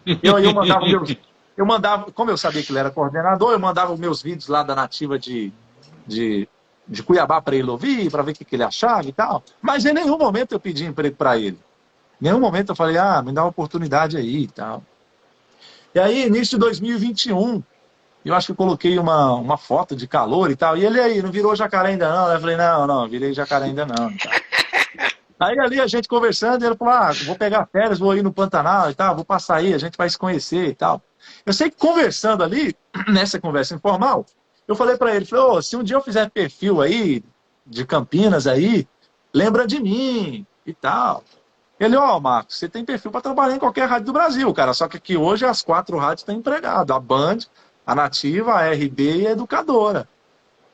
Eu mandava, como eu sabia que ele era coordenador, eu mandava os meus vídeos lá da Nativa de Cuiabá para ele ouvir, para ver o que ele achava e tal. Mas em nenhum momento eu pedi emprego para ele. Em nenhum momento eu falei, me dá uma oportunidade aí e tal. E aí, início de 2021, eu acho que eu coloquei uma foto de calor e tal. E ele aí, não virou jacaré ainda não? Eu falei, não, virei jacaré ainda não. Aí ali a gente conversando, ele falou, vou pegar férias, vou ir no Pantanal e tal, vou passar aí, a gente vai se conhecer e tal. Eu sei que conversando ali, nessa conversa informal, eu falei para ele, se um dia eu fizer perfil aí, de Campinas aí, lembra de mim e tal. Ele, Marcos, você tem perfil para trabalhar em qualquer rádio do Brasil, cara, só que aqui hoje as 4 rádios estão empregadas, a Band, a Nativa, a RB e a Educadora.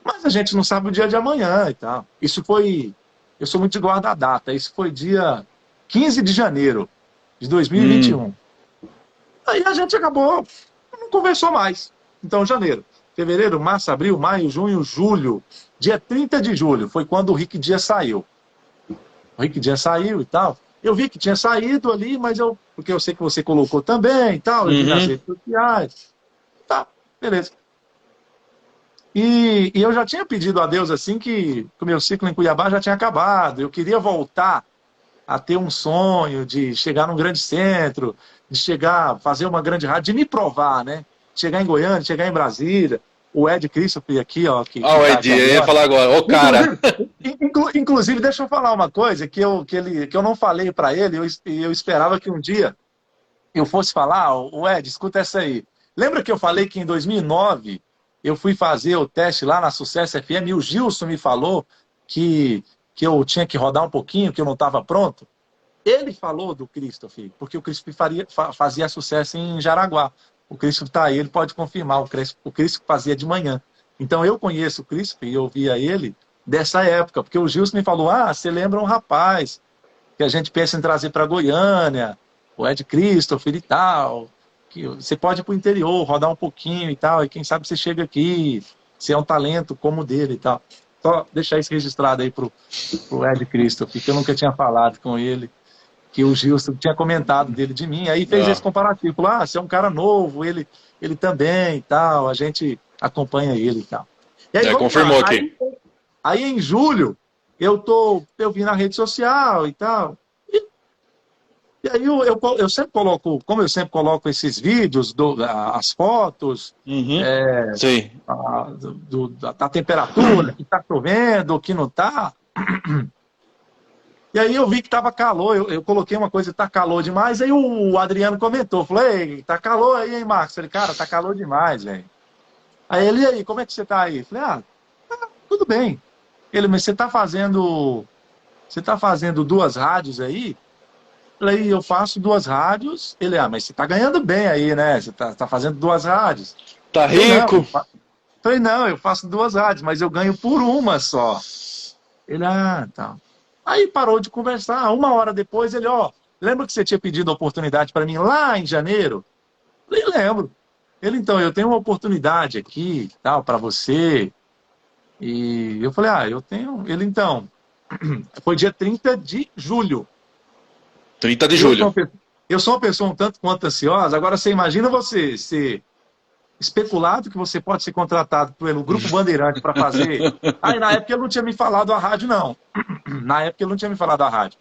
Mas a gente não sabe o dia de amanhã e tal. Isso foi, eu sou muito de guarda a data, isso foi dia 15 de janeiro de 2021. Aí a gente acabou, não conversou mais. Então, janeiro, fevereiro, março, abril, maio, junho, julho, dia 30 de julho, foi quando o Rick Dias saiu. O Rick Dias saiu e tal. Eu vi que tinha saído ali, mas porque eu sei que você colocou também e tal, nas redes sociais. Tá, beleza. E eu já tinha pedido a Deus assim que o meu ciclo em Cuiabá já tinha acabado. Eu queria voltar a ter um sonho de chegar num grande centro, de fazer uma grande rádio, de me provar, né? Chegar em Goiânia, chegar em Brasília. O Ed Christopher aqui, ó. O Ed, eu ia falar agora. Ô, cara. Inclusive, deixa eu falar uma coisa que eu não falei para ele, eu esperava que um dia eu fosse falar. O Ed, escuta essa aí. Lembra que eu falei que em 2009 eu fui fazer o teste lá na Sucesso FM e o Gilson me falou que eu tinha que rodar um pouquinho, que eu não estava pronto? Ele falou do Christopher, porque o Christopher fazia sucesso em Jaraguá. O Cristo está aí, ele pode confirmar. O Cristo fazia de manhã. Então eu conheço o Cristo e eu via ele dessa época, porque o Gilson me falou, você lembra um rapaz que a gente pensa em trazer para Goiânia, o Ed Christopher e tal, que você pode ir para o interior, rodar um pouquinho e tal, e quem sabe você chega aqui, você é um talento como o dele e tal. Só deixar isso registrado aí pro Ed Christopher, que eu nunca tinha falado com ele, que o Gilson tinha comentado dele de mim, aí fez esse comparativo, falou, você é um cara novo, ele também e tal, a gente acompanha ele e tal. E aí, confirmou aqui. Aí em julho, eu vi na rede social e tal, e aí eu sempre coloco, como eu sempre coloco esses vídeos, as fotos, Sim. da temperatura, que tá chovendo, que não tá. E aí eu vi que tava calor, eu coloquei uma coisa, tá calor demais, aí o Adriano comentou, falou, ei, tá calor aí, hein, Marcos? Eu falei, cara, tá calor demais, velho. Aí ele, e aí, como é que você tá aí? Eu falei, tudo bem. Ele, mas você tá fazendo 2 rádios aí? Eu falei, eu faço 2 rádios. Ele, mas você tá ganhando bem aí, né? Você tá fazendo 2 rádios. Tá rico? Eu falei, não, eu faço 2 rádios, mas eu ganho por uma só. Ele, tá. Aí parou de conversar. 1 hora depois, ele, lembra que você tinha pedido a oportunidade para mim lá em janeiro? Eu falei, lembro. Ele, então, eu tenho uma oportunidade aqui, tal, para você. E eu falei, eu tenho. Ele, então, foi dia 30 de julho. 30 de julho. Eu sou uma pessoa um tanto quanto ansiosa. Agora, você imagina você ser especulado que você pode ser contratado pelo Grupo Bandeirante para fazer. Aí, na época, ele não tinha me falado a rádio, não. Na época, ele não tinha me falado a rádio,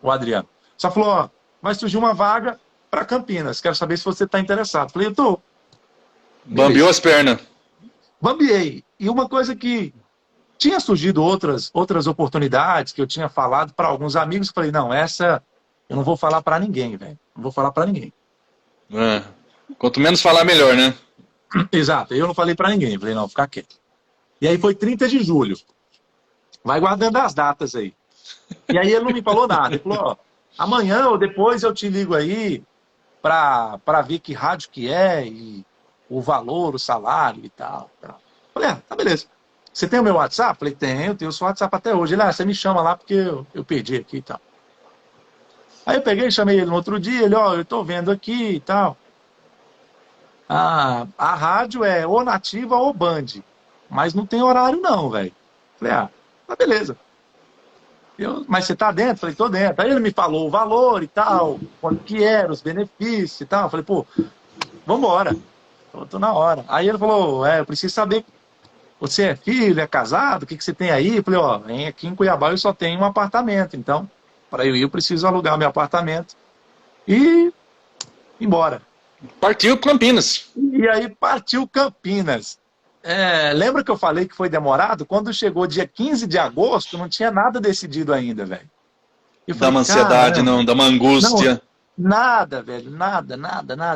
o Adriano. Só falou, vai surgir uma vaga para Campinas. Quero saber se você está interessado. Falei, eu tô. Bambiou as pernas. Bambiei. E uma coisa que tinha surgido outras oportunidades que eu tinha falado para alguns amigos. Falei, não, essa eu não vou falar para ninguém, velho. Não vou falar para ninguém. Quanto menos falar, melhor, né? Exato. Eu não falei para ninguém. Falei, não, ficar quieto. E aí foi 30 de julho. Vai guardando as datas aí. E aí ele não me falou nada. Ele falou, amanhã ou depois eu te ligo aí para ver que rádio que é e o valor, o salário e tal. Falei, tá beleza. Você tem o meu WhatsApp? Falei, tenho o seu WhatsApp até hoje. Ele, você me chama lá porque eu perdi aqui e tal. Aí eu peguei, chamei ele no outro dia, ele, eu tô vendo aqui e tal. A rádio é ou nativa ou Band, mas não tem horário não, velho. Falei, tá beleza. Mas você tá dentro? Falei, tô dentro. Aí ele me falou o valor e tal, quanto que era, os benefícios e tal. Falei, vambora. Eu tô na hora. Aí ele falou, eu preciso saber, você é filho, é casado, o que você tem aí? Eu falei, aqui em Cuiabá eu só tenho um apartamento, então, para eu ir eu preciso alugar meu apartamento e ir embora. Partiu Campinas. E aí partiu Campinas. Lembra que eu falei que foi demorado? Quando chegou dia 15 de agosto, não tinha nada decidido ainda, velho. Dá uma ansiedade, não, dá uma angústia. Nada, velho, nada.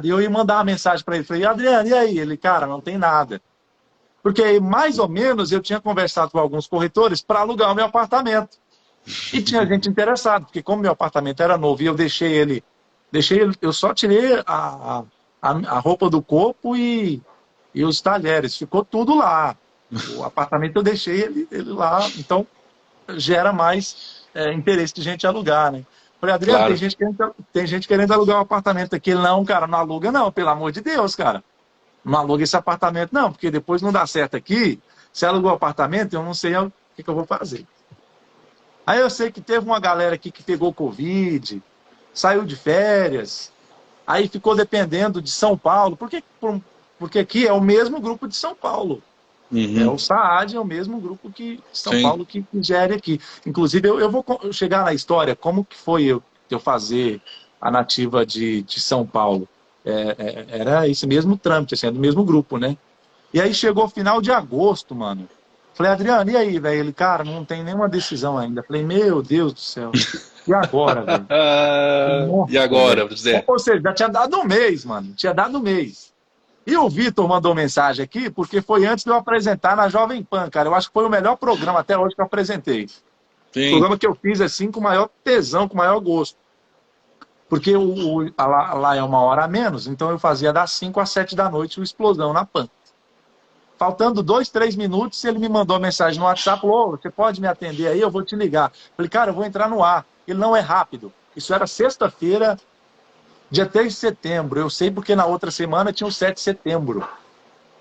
E eu ia mandar uma mensagem para ele, falei, Adriano, e aí? Ele, cara, não tem nada. Porque mais ou menos eu tinha conversado com alguns corretores para alugar o meu apartamento. E tinha gente interessada, porque como meu apartamento era novo e eu deixei ele, eu só tirei a roupa do corpo e os talheres, ficou tudo lá. O apartamento eu deixei ele lá, então gera mais interesse de gente alugar, né? Falei, Adriano, claro. tem gente querendo alugar um apartamento aqui. Ele, não, cara, não aluga não, pelo amor de Deus, cara. Não aluga esse apartamento não, porque depois não dá certo aqui. Se alugou o apartamento, eu não sei o que eu vou fazer. Aí eu sei que teve uma galera aqui que pegou Covid, saiu de férias, aí ficou dependendo de São Paulo, porque aqui é o mesmo grupo de São Paulo. O SAAD é o mesmo grupo que São Paulo que gere aqui. Inclusive, eu vou chegar na história, como que foi eu fazer a nativa de São Paulo. Era esse mesmo trâmite, assim, do mesmo grupo, né? E aí chegou final de agosto, mano. Falei, Adriano, e aí, velho? Ele, cara, não tem nenhuma decisão ainda. Falei, meu Deus do céu. E agora, velho? E agora, José? Ou seja, já tinha dado um mês, mano. Tinha dado um mês. E o Vitor mandou mensagem aqui, porque foi antes de eu apresentar na Jovem Pan, cara. Eu acho que foi o melhor programa até hoje que eu apresentei. Sim. O programa que eu fiz, assim, com o maior tesão, com o maior gosto. Porque lá é 1 hora a menos, então eu fazia das 5 às 7 da noite o Explosão na PAN. Faltando 2, 3 minutos, ele me mandou uma mensagem no WhatsApp, falou, você pode me atender aí, eu vou te ligar. Falei, cara, eu vou entrar no ar. Ele não é rápido. Isso era sexta-feira, dia 3 de setembro. Eu sei porque na outra semana tinha o 7 de setembro.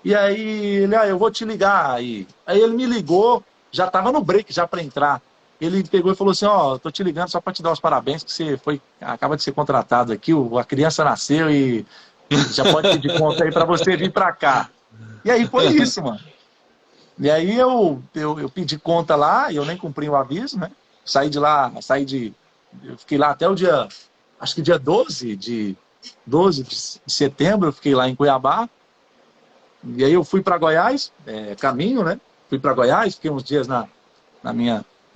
E aí ele, eu vou te ligar aí. Aí ele me ligou, já estava no break já para entrar. Ele pegou e falou assim, tô te ligando só para te dar os parabéns, que você acaba de ser contratado aqui, a criança nasceu e já pode pedir conta aí para você vir para cá. E aí foi isso, mano. E aí eu pedi conta lá, e eu nem cumpri o aviso, né? Saí de lá, eu fiquei lá até o dia, acho que dia 12 de setembro, eu fiquei lá em Cuiabá. E aí eu fui para Goiás, caminho, né? Fui para Goiás, fiquei uns dias na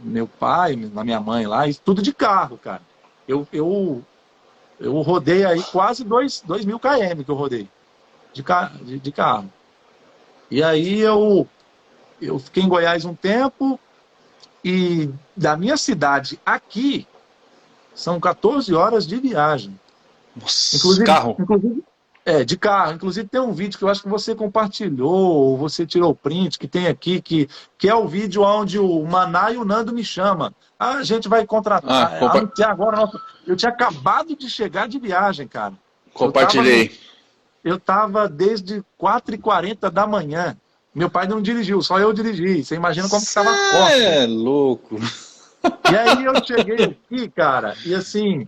meu pai, na minha mãe lá, e tudo de carro, cara. Eu rodei aí quase 2.000 km que eu rodei de carro. E aí eu fiquei em Goiás um tempo, e da minha cidade aqui são 14 horas de viagem. Nossa, Inclusive, carro? de carro. Inclusive tem um vídeo que eu acho que você compartilhou, ou você tirou o print, que tem aqui, que é o vídeo onde o Maná e o Nando me chamam. A gente vai contratar. Agora, eu tinha acabado de chegar de viagem, cara. Compartilhei. Eu estava desde 4h40 da manhã. Meu pai não dirigiu, só eu dirigi. Você imagina como que estava a costa. É louco. E aí eu cheguei aqui, cara, e assim,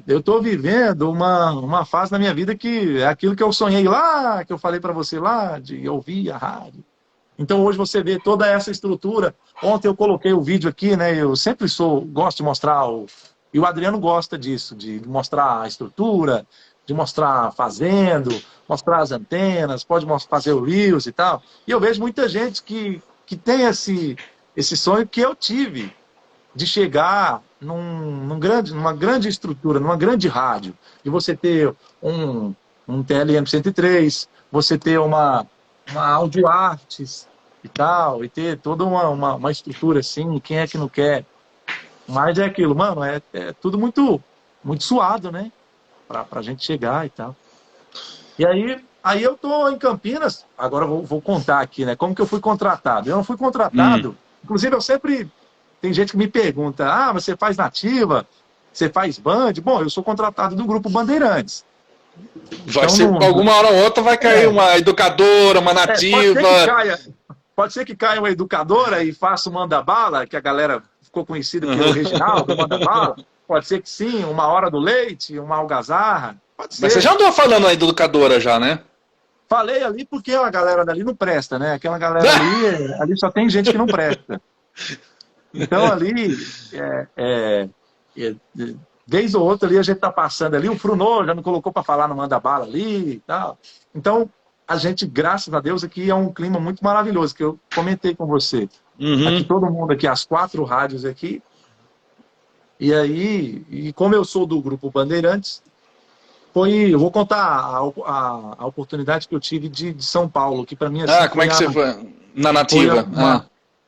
eu estou vivendo uma fase na minha vida que é aquilo que eu sonhei lá, que eu falei para você lá, de ouvir a rádio. Então hoje você vê toda essa estrutura. Ontem eu coloquei o vídeo aqui, né? Eu sempre gosto de mostrar, e o Adriano gosta disso, de mostrar a estrutura, de mostrar fazendo, mostrar as antenas, pode fazer o Reels e tal. E eu vejo muita gente que tem esse sonho que eu tive, de chegar numa grande estrutura, numa grande rádio, de você ter um TLM 103, você ter uma Audio Arts e tal, e ter toda uma estrutura assim, quem é que não quer? Mas é aquilo, mano, é tudo muito, muito suado, né? Pra gente chegar e tal. E aí eu tô em Campinas, agora eu vou contar aqui, né? Como que eu fui contratado? Eu não fui contratado, inclusive eu sempre... Tem gente que me pergunta, você faz nativa? Você faz Band? Bom, eu sou contratado do Grupo Bandeirantes. Vai ser, alguma hora ou outra vai cair uma educadora, uma nativa. Pode ser que caia uma educadora e faça o Manda Bala, que a galera ficou conhecida pelo Reginaldo, Manda Bala. Pode ser que sim, uma Hora do Leite, uma Algazarra. Pode ser. Mas você já andou falando aí do educadora já, né? Falei ali porque a galera dali não presta, né? Aquela galera ali só tem gente que não presta. Então ali, vez ou outra ali a gente tá passando ali, o Frunô já me colocou para falar no Manda Bala ali e tal. Então, a gente, graças a Deus, aqui é um clima muito maravilhoso, que eu comentei com você. Aqui todo mundo aqui, as 4 rádios aqui. E aí, como eu sou do Grupo Bandeirantes, eu vou contar a oportunidade que eu tive de São Paulo, que para mim... Assim, como é que você foi na nativa?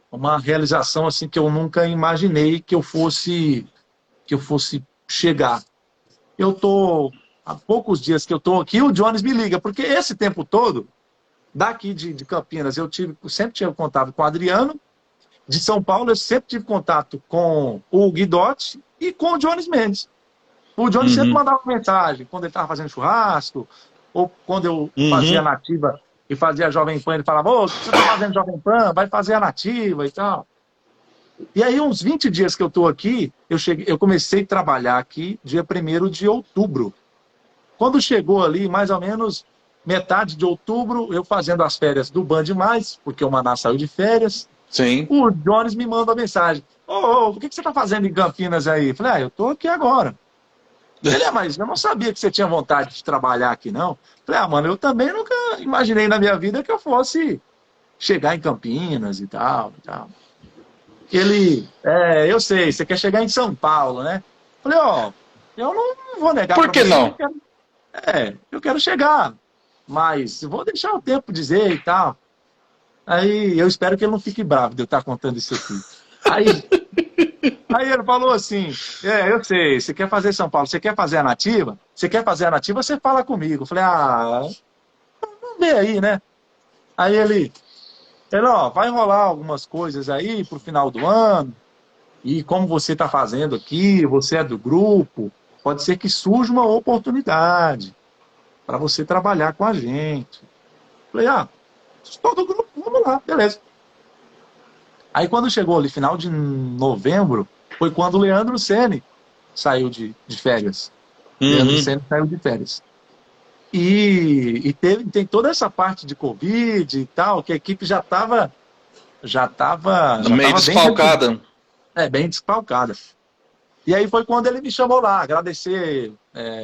Uma realização assim que eu nunca imaginei que eu fosse chegar. Eu tô há poucos dias que eu tô aqui, o Jones me liga, porque esse tempo todo, daqui de Campinas, eu sempre tive contato com o Adriano, de São Paulo eu sempre tive contato com o Guidotti e com o Jones Mendes. O Jones sempre mandava mensagem, quando ele estava fazendo churrasco, ou quando eu fazia nativa e fazia Jovem Pan, ele falava, você está fazendo Jovem Pan, vai fazer a nativa e tal. E aí, uns 20 dias que eu estou aqui, eu comecei a trabalhar aqui dia 1º de outubro. Quando chegou ali, mais ou menos metade de outubro, eu fazendo as férias do Band Mais, porque o Maná saiu de férias. Sim. O Jones me manda uma mensagem. O que você está fazendo em Campinas aí? Eu falei, eu estou aqui agora. Ele, mas eu não sabia que você tinha vontade de trabalhar aqui, não. Eu falei, mano, eu também nunca imaginei na minha vida que eu fosse chegar em Campinas e tal, e tal. Ele, eu sei, você quer chegar em São Paulo, né? Eu falei, eu não vou negar. Por que não? Eu quero chegar, mas eu vou deixar o tempo dizer e tal. Aí eu espero que ele não fique bravo de eu estar contando isso aqui. Aí Aí ele falou assim, eu sei, você quer fazer São Paulo, você quer fazer a nativa? Você quer fazer a nativa, você fala comigo. Eu falei, vamos ver aí, né? Aí ele, ó, vai rolar algumas coisas aí pro final do ano, e como você está fazendo aqui, você é do grupo, pode ser que surja uma oportunidade para você trabalhar com a gente. Falei, estou do grupo, vamos lá, beleza. Aí quando chegou ali, final de novembro, foi quando o Leandro Ceni saiu de férias. Leandro Ceni saiu de férias. E tem toda essa parte de Covid e tal, que a equipe já estava meio desfalcada. Bem desfalcada. E aí foi quando ele me chamou lá, agradecer.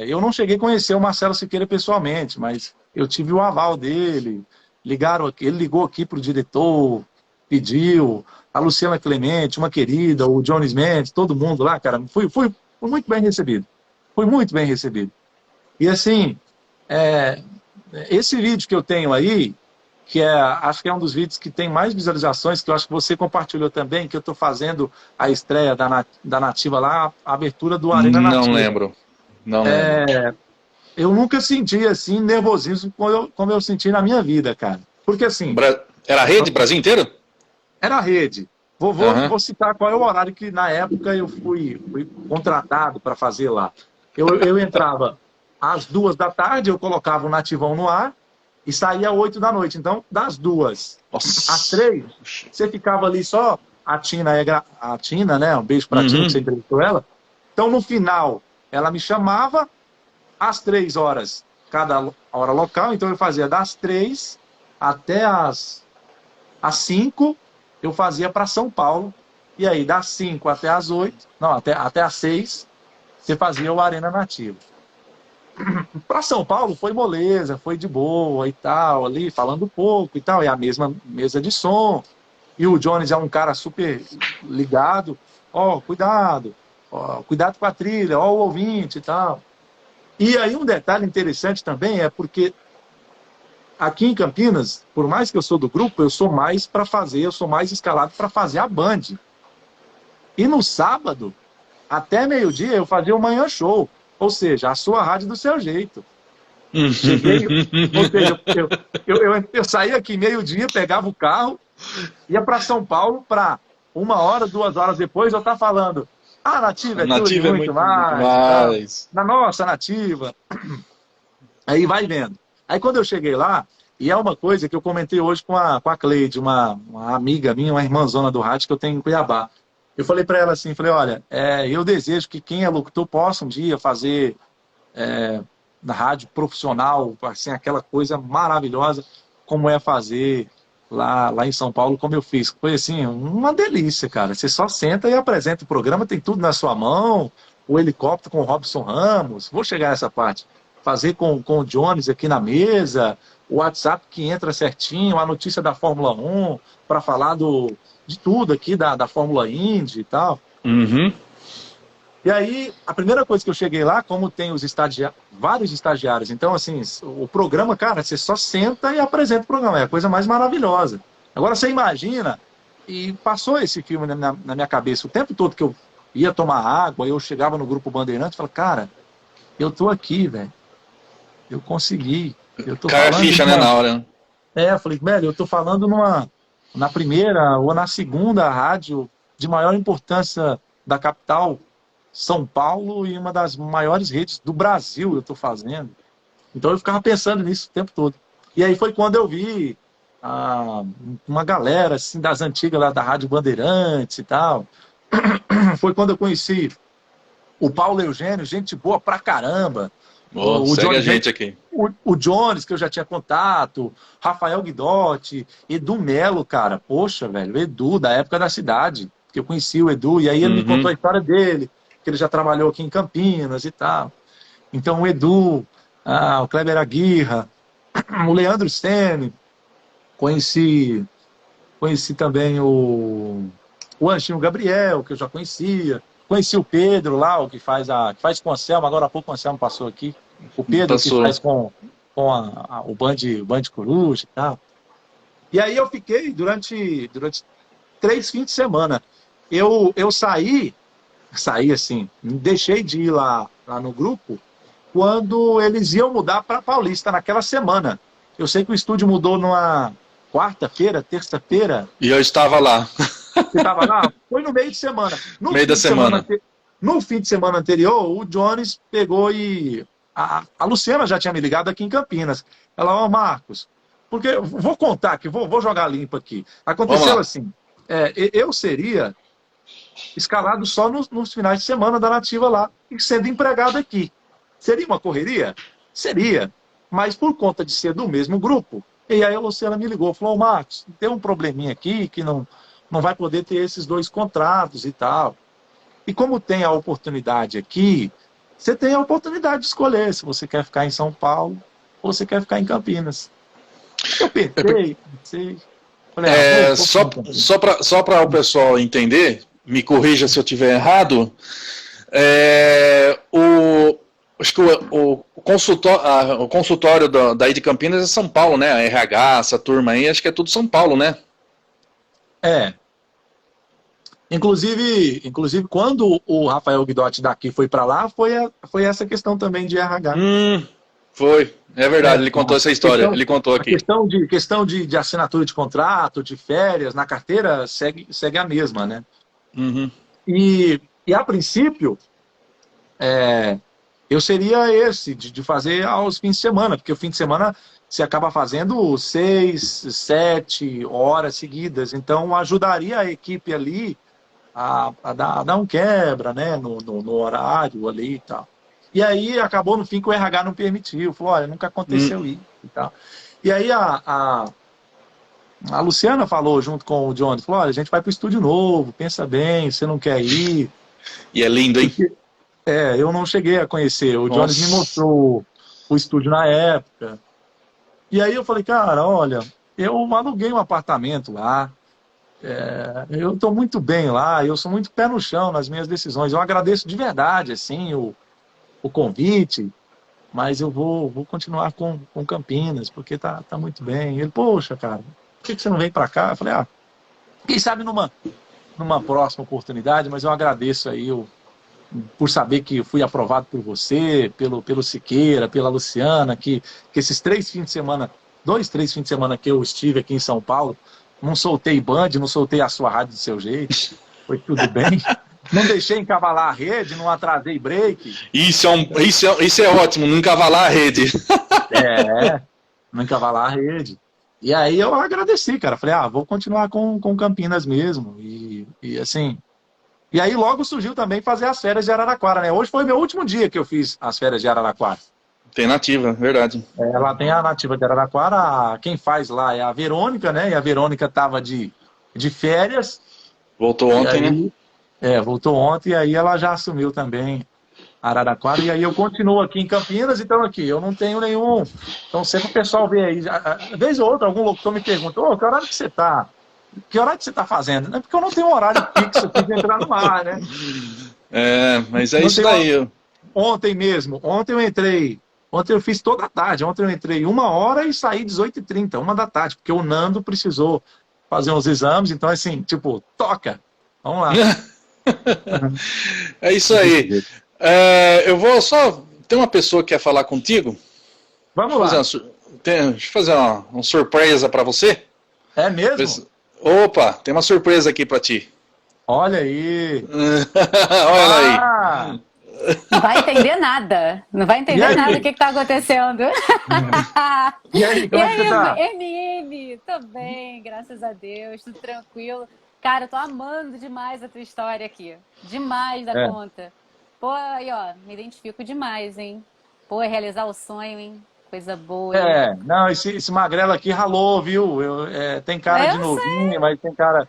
Eu não cheguei a conhecer o Marcelo Siqueira pessoalmente, mas eu tive o aval dele. Ele ligou aqui para o diretor, pediu, a Luciana Clemente, uma querida, o Jones Mendes, todo mundo lá, cara, fui muito bem recebido. Fui muito bem recebido. E assim, esse vídeo que eu tenho aí, acho que é um dos vídeos que tem mais visualizações, que eu acho que você compartilhou também, que eu estou fazendo a estreia da Nativa lá, a abertura do Arena Nativa. Não lembro. Eu nunca senti assim nervosismo como eu senti na minha vida, cara. Porque assim... Era a rede, Brasil inteiro? Era a rede. Vou citar qual é o horário que na época eu fui contratado para fazer lá. Eu entrava às 2 da tarde, eu colocava o Nativão no ar, e saía às 8 da noite. Então, das 2 às 3, você ficava ali só. A Tina, né? Um beijo pra Tina, que você entrevistou ela. Então, no final, ela me chamava às 3 horas, cada hora local. Então, eu fazia das 3 até às 5, eu fazia para São Paulo. E aí, das 5 até às 8, não, até às 6, você fazia o Arena Nativa. Para São Paulo foi moleza, foi de boa e tal, ali falando pouco e tal, é a mesma mesa de som, e o Jones é um cara super ligado, cuidado com a trilha, o ouvinte e tal. E aí um detalhe interessante também é porque aqui em Campinas, por mais que eu sou do grupo, eu sou mais escalado para fazer a Band. E no sábado, até meio-dia, eu fazia o Manhã Show. Ou seja, a sua rádio do seu jeito. Cheguei, ou seja, eu saía aqui meio-dia, pegava o carro, ia para São Paulo, para 1 hora, 2 horas depois, eu estava falando, a Nativa tudo e muito mais. Na nossa Nativa. Aí vai vendo. Aí quando eu cheguei lá, e é uma coisa que eu comentei hoje com a Cleide, uma amiga minha, uma irmãzona do rádio que eu tenho em Cuiabá. Eu falei para ela assim, olha, eu desejo que quem é locutor possa um dia fazer na rádio profissional, assim, aquela coisa maravilhosa como é fazer lá em São Paulo, como eu fiz. Foi assim, uma delícia, cara. Você só senta e apresenta o programa, tem tudo na sua mão, o helicóptero com o Robson Ramos, vou chegar nessa parte. Fazer com o Jones aqui na mesa, o WhatsApp que entra certinho, a notícia da Fórmula 1, para falar de tudo aqui, da Fórmula Indy e tal. E aí, a primeira coisa que eu cheguei lá, como tem vários estagiários, então assim, o programa, cara, você só senta e apresenta o programa, é a coisa mais maravilhosa. Agora você imagina, e passou esse filme na minha cabeça o tempo todo que eu ia tomar água, eu chegava no Grupo Bandeirantes e falava, cara, eu tô aqui, velho. Eu consegui. Eu tô cara, falando ficha, né, na hora. Eu falei, velho, eu tô falando na primeira ou na segunda rádio de maior importância da capital, São Paulo, e uma das maiores redes do Brasil eu tô fazendo. Então eu ficava pensando nisso o tempo todo. E aí foi quando eu vi uma galera assim, das antigas lá da Rádio Bandeirantes e tal. Foi quando eu conheci o Paulo Eugênio, gente boa pra caramba. Segue Jones, a gente aqui. O Jones, que eu já tinha contato, Rafael Guidotti, Edu Melo, cara. Poxa, velho, Edu, da época da cidade, que eu conheci o Edu, e aí ele me contou a história dele, que ele já trabalhou aqui em Campinas e tal. Então o Edu, o Kleber Aguirra, o Leandro Ceni, conheci também o Anchinho Gabriel, que eu já conhecia. Conheci o Pedro lá, o que faz com o Anselmo, agora há pouco o Anselmo passou aqui. O Pedro que faz com o Band Coruja e tal. E aí eu fiquei durante 3 fins de semana. eu saí assim, deixei de ir lá no grupo quando eles iam mudar para Paulista naquela semana. Eu sei que o estúdio mudou numa quarta-feira, terça-feira. E eu estava lá. Você estava lá? Foi no meio de semana. Meio da semana. No fim de semana anterior, o Jones pegou e... A Luciana já tinha me ligado aqui em Campinas. Ela, ó, Marcos, porque vou contar aqui, vou jogar limpo aqui. Aconteceu assim, eu seria escalado só nos finais de semana da nativa lá, e sendo empregado aqui. Seria uma correria? Seria. Mas por conta de ser do mesmo grupo, e aí a Luciana me ligou, falou, Marcos, tem um probleminha aqui que não vai poder ter esses 2 contratos e tal. E como tem a oportunidade aqui, você tem a oportunidade de escolher se você quer ficar em São Paulo ou você quer ficar em Campinas. Eu pensei. Falei, só para o pessoal entender, me corrija se eu estiver errado, acho que o consultório daí de Campinas é São Paulo, né? A RH, essa turma aí, acho que é tudo São Paulo, né? Inclusive, quando o Rafael Guidotti daqui foi para lá, foi essa questão também de RH. Foi, é verdade, ele contou essa história, ele contou aqui. Questão de assinatura de contrato, de férias, na carteira, segue a mesma, né? Uhum. E a princípio, eu seria esse, de fazer aos fins de semana, porque o fim de semana você acaba fazendo 6, 7 horas seguidas, então ajudaria a equipe ali a dar um quebra, né, no horário ali e tal. E aí acabou no fim que o RH não permitiu, falou, olha, nunca aconteceu isso e tal. E aí a Luciana falou junto com o Jones, falou, olha, a gente vai para o estúdio novo, pensa bem, você não quer ir. E é lindo, hein? Porque, eu não cheguei a conhecer, o Jones me mostrou o estúdio na época. E aí eu falei, cara, olha, eu aluguei um apartamento lá, eu estou muito bem lá, eu sou muito pé no chão nas minhas decisões. Eu agradeço de verdade, assim, o convite, mas eu vou continuar com Campinas, porque tá muito bem. Ele, poxa, cara, por que você não vem para cá? Eu falei, quem sabe numa próxima oportunidade, mas eu agradeço aí por saber que fui aprovado por você, pelo Siqueira, pela Luciana, que esses 3 fins de semana, 2, 3 fins de semana que eu estive aqui em São Paulo, não soltei Band, não soltei a sua rádio do seu jeito, foi tudo bem. Não deixei encavalar a rede, não atrasei break. Isso é ótimo, não encavalar a rede. Não encavalar a rede. E aí eu agradeci, cara. Falei, vou continuar com Campinas mesmo. E assim... E aí logo surgiu também fazer as férias de Araraquara, né? Hoje foi meu último dia que eu fiz as férias de Araraquara. Tem nativa, verdade. Lá tem a nativa de Araraquara, quem faz lá é a Verônica, né? E a Verônica tava de férias. Voltou ontem, aí, né? Voltou ontem, e aí ela já assumiu também Araraquara, e aí eu continuo aqui em Campinas, então aqui, eu não tenho nenhum... Então sempre o pessoal vê aí, vez ou outra, algum locutor me pergunta, que horário que você tá? Que horário que você tá fazendo? Não é porque eu não tenho um horário fixo aqui de entrar no ar, né? Mas é isso daí. Ontem eu fiz toda a tarde, ontem eu entrei 1h e saí 18h30, 1 da tarde, porque o Nando precisou fazer uns exames, então assim, tipo, toca, vamos lá. É isso aí. Eu vou só... Tem uma pessoa que quer falar contigo? Vamos lá. Deixa eu fazer uma surpresa para você. É mesmo? Opa, tem uma surpresa aqui para ti. Olha aí. Olha aí. Não vai entender nada. Não vai entender nada do que está acontecendo. E aí, como é que você tá? MM, tô bem, graças a Deus, tudo tranquilo. Cara, eu tô amando demais a tua história aqui. Demais da conta. Pô, aí ó, me identifico demais, hein? Pô, realizar o sonho, hein? Coisa boa. Não, esse magrelo aqui ralou, viu? Tem cara de novinho, mas tem cara...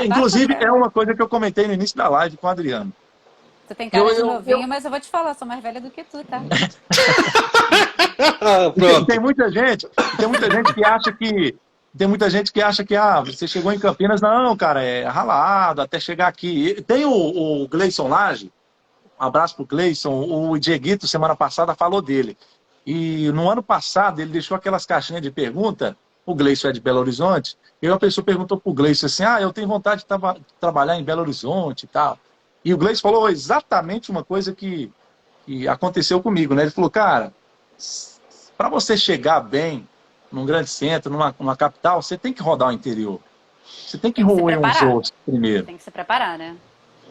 Inclusive, é uma coisa que eu comentei no início da live com o Adriano. Você tem cara de novinho, mas eu vou te falar, sou mais velha do que tu, tá? Tem muita gente que acha que... Tem muita gente que acha que você chegou em Campinas. Não, cara, é ralado até chegar aqui. Tem o Gleison Lage, um abraço pro Gleison, o Dieguito, semana passada, falou dele. E no ano passado ele deixou aquelas caixinhas de pergunta, o Gleison é de Belo Horizonte, e aí a pessoa perguntou pro Gleison assim, eu tenho vontade de trabalhar em Belo Horizonte e tal. E o Gleison falou exatamente uma coisa que aconteceu comigo, né? Ele falou, cara, para você chegar bem num grande centro, numa capital, você tem que rodar o interior. Você tem que roer uns outros primeiro. Tem que se preparar, né?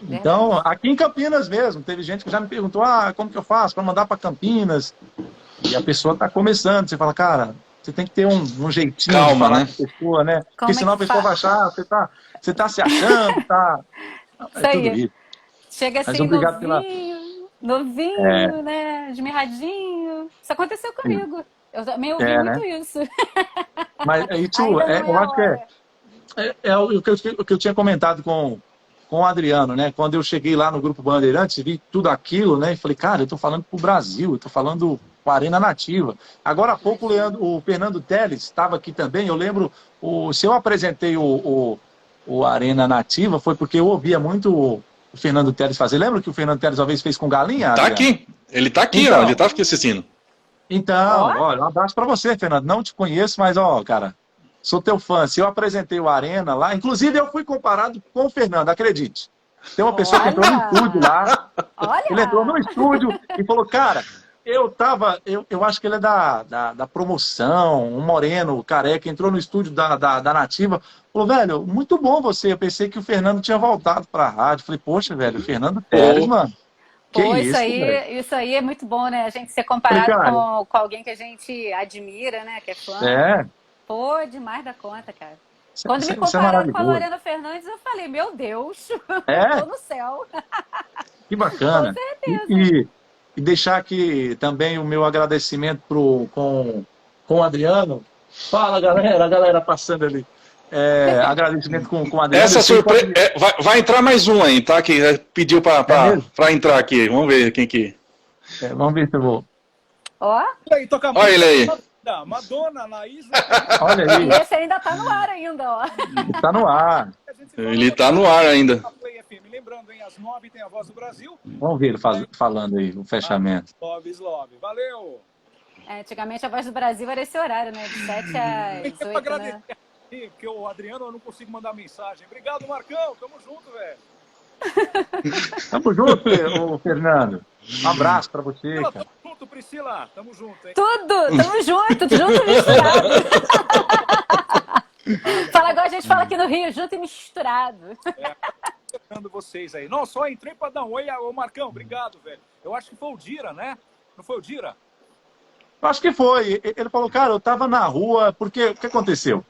Verdade. Então, aqui em Campinas mesmo, teve gente que já me perguntou, como que eu faço para mandar para Campinas? E a pessoa está começando, você fala, cara, você tem que ter um jeitinho Calma, de falar né? com a pessoa, né? Porque senão a pessoa vai achar, você tá se achando, tá... Isso aí. tudo isso. Chega assim, novinho, né? Esmirradinho. Isso aconteceu comigo. Eu também ouvi muito isso. Mas isso, eu acho que é o que eu tinha comentado com o Adriano, né? Quando eu cheguei lá no Grupo Bandeirantes, vi tudo aquilo, né? E falei, cara, eu tô falando pro Brasil, eu tô falando com a Arena Nativa. Agora há pouco o Fernando Teles estava aqui também, eu lembro, se eu apresentei o Arena Nativa, foi porque eu ouvia muito o Fernando Teles fazer. Lembra que o Fernando Teles uma vez fez com galinha? Tá Adriano? aqui, ele tá aqui, então, ó, ele tá aqui assistindo. Então, olha, um abraço para você, Fernando. Não te conheço, mas, cara, sou teu fã. Se eu apresentei o Arena lá, inclusive eu fui comparado com o Fernando, acredite. Tem uma pessoa que entrou no estúdio lá, ele entrou no estúdio e falou, cara, eu acho que ele é da promoção, um moreno, careca, entrou no estúdio da Nativa, falou, velho, muito bom você, eu pensei que o Fernando tinha voltado para a rádio. Falei, poxa, velho, o Fernando Teles, mano. Pô, isso aí é muito bom, né? A gente ser comparado com alguém que a gente admira, né? Que é fã. Pô, demais da conta, cara. Quando me compararam com a Lorena Fernandes, eu falei, meu Deus, tô no céu. Que bacana. Com certeza. E deixar aqui também o meu agradecimento com o Adriano. Fala, galera, a galera passando ali. Agradecimento com o Adriano. Essa surpresa. Vai entrar mais um aí, tá? Que pediu pra entrar aqui. Vamos ver quem que. Vamos ver se eu vou. Olha ele aí. Madonna, Laís. Olha aí. E esse ainda tá no ar ainda, ó. Tá no ar. Ele tá no ar ainda. Lembrando, às 9 tem a Voz do Brasil. Vamos ver ele falando aí, o fechamento. Love. Valeu. Antigamente a Voz do Brasil era esse horário, né? De 7 às 8, né? Porque o Adriano eu não consigo mandar mensagem. Obrigado, Marcão. Tamo junto, velho. Tamo junto, Fernando. Um abraço pra você, cara. Tamo junto, Priscila. Tamo junto, hein? Tamo junto e misturado. Fala igual a gente fala aqui no Rio, junto e misturado. Vocês aí. Não, só entrei pra dar um oi. Ô, Marcão, obrigado, velho. Eu acho que foi o Dira, né? Não foi o Dira? Eu acho que foi. Ele falou, cara, eu tava na rua, porque o que aconteceu?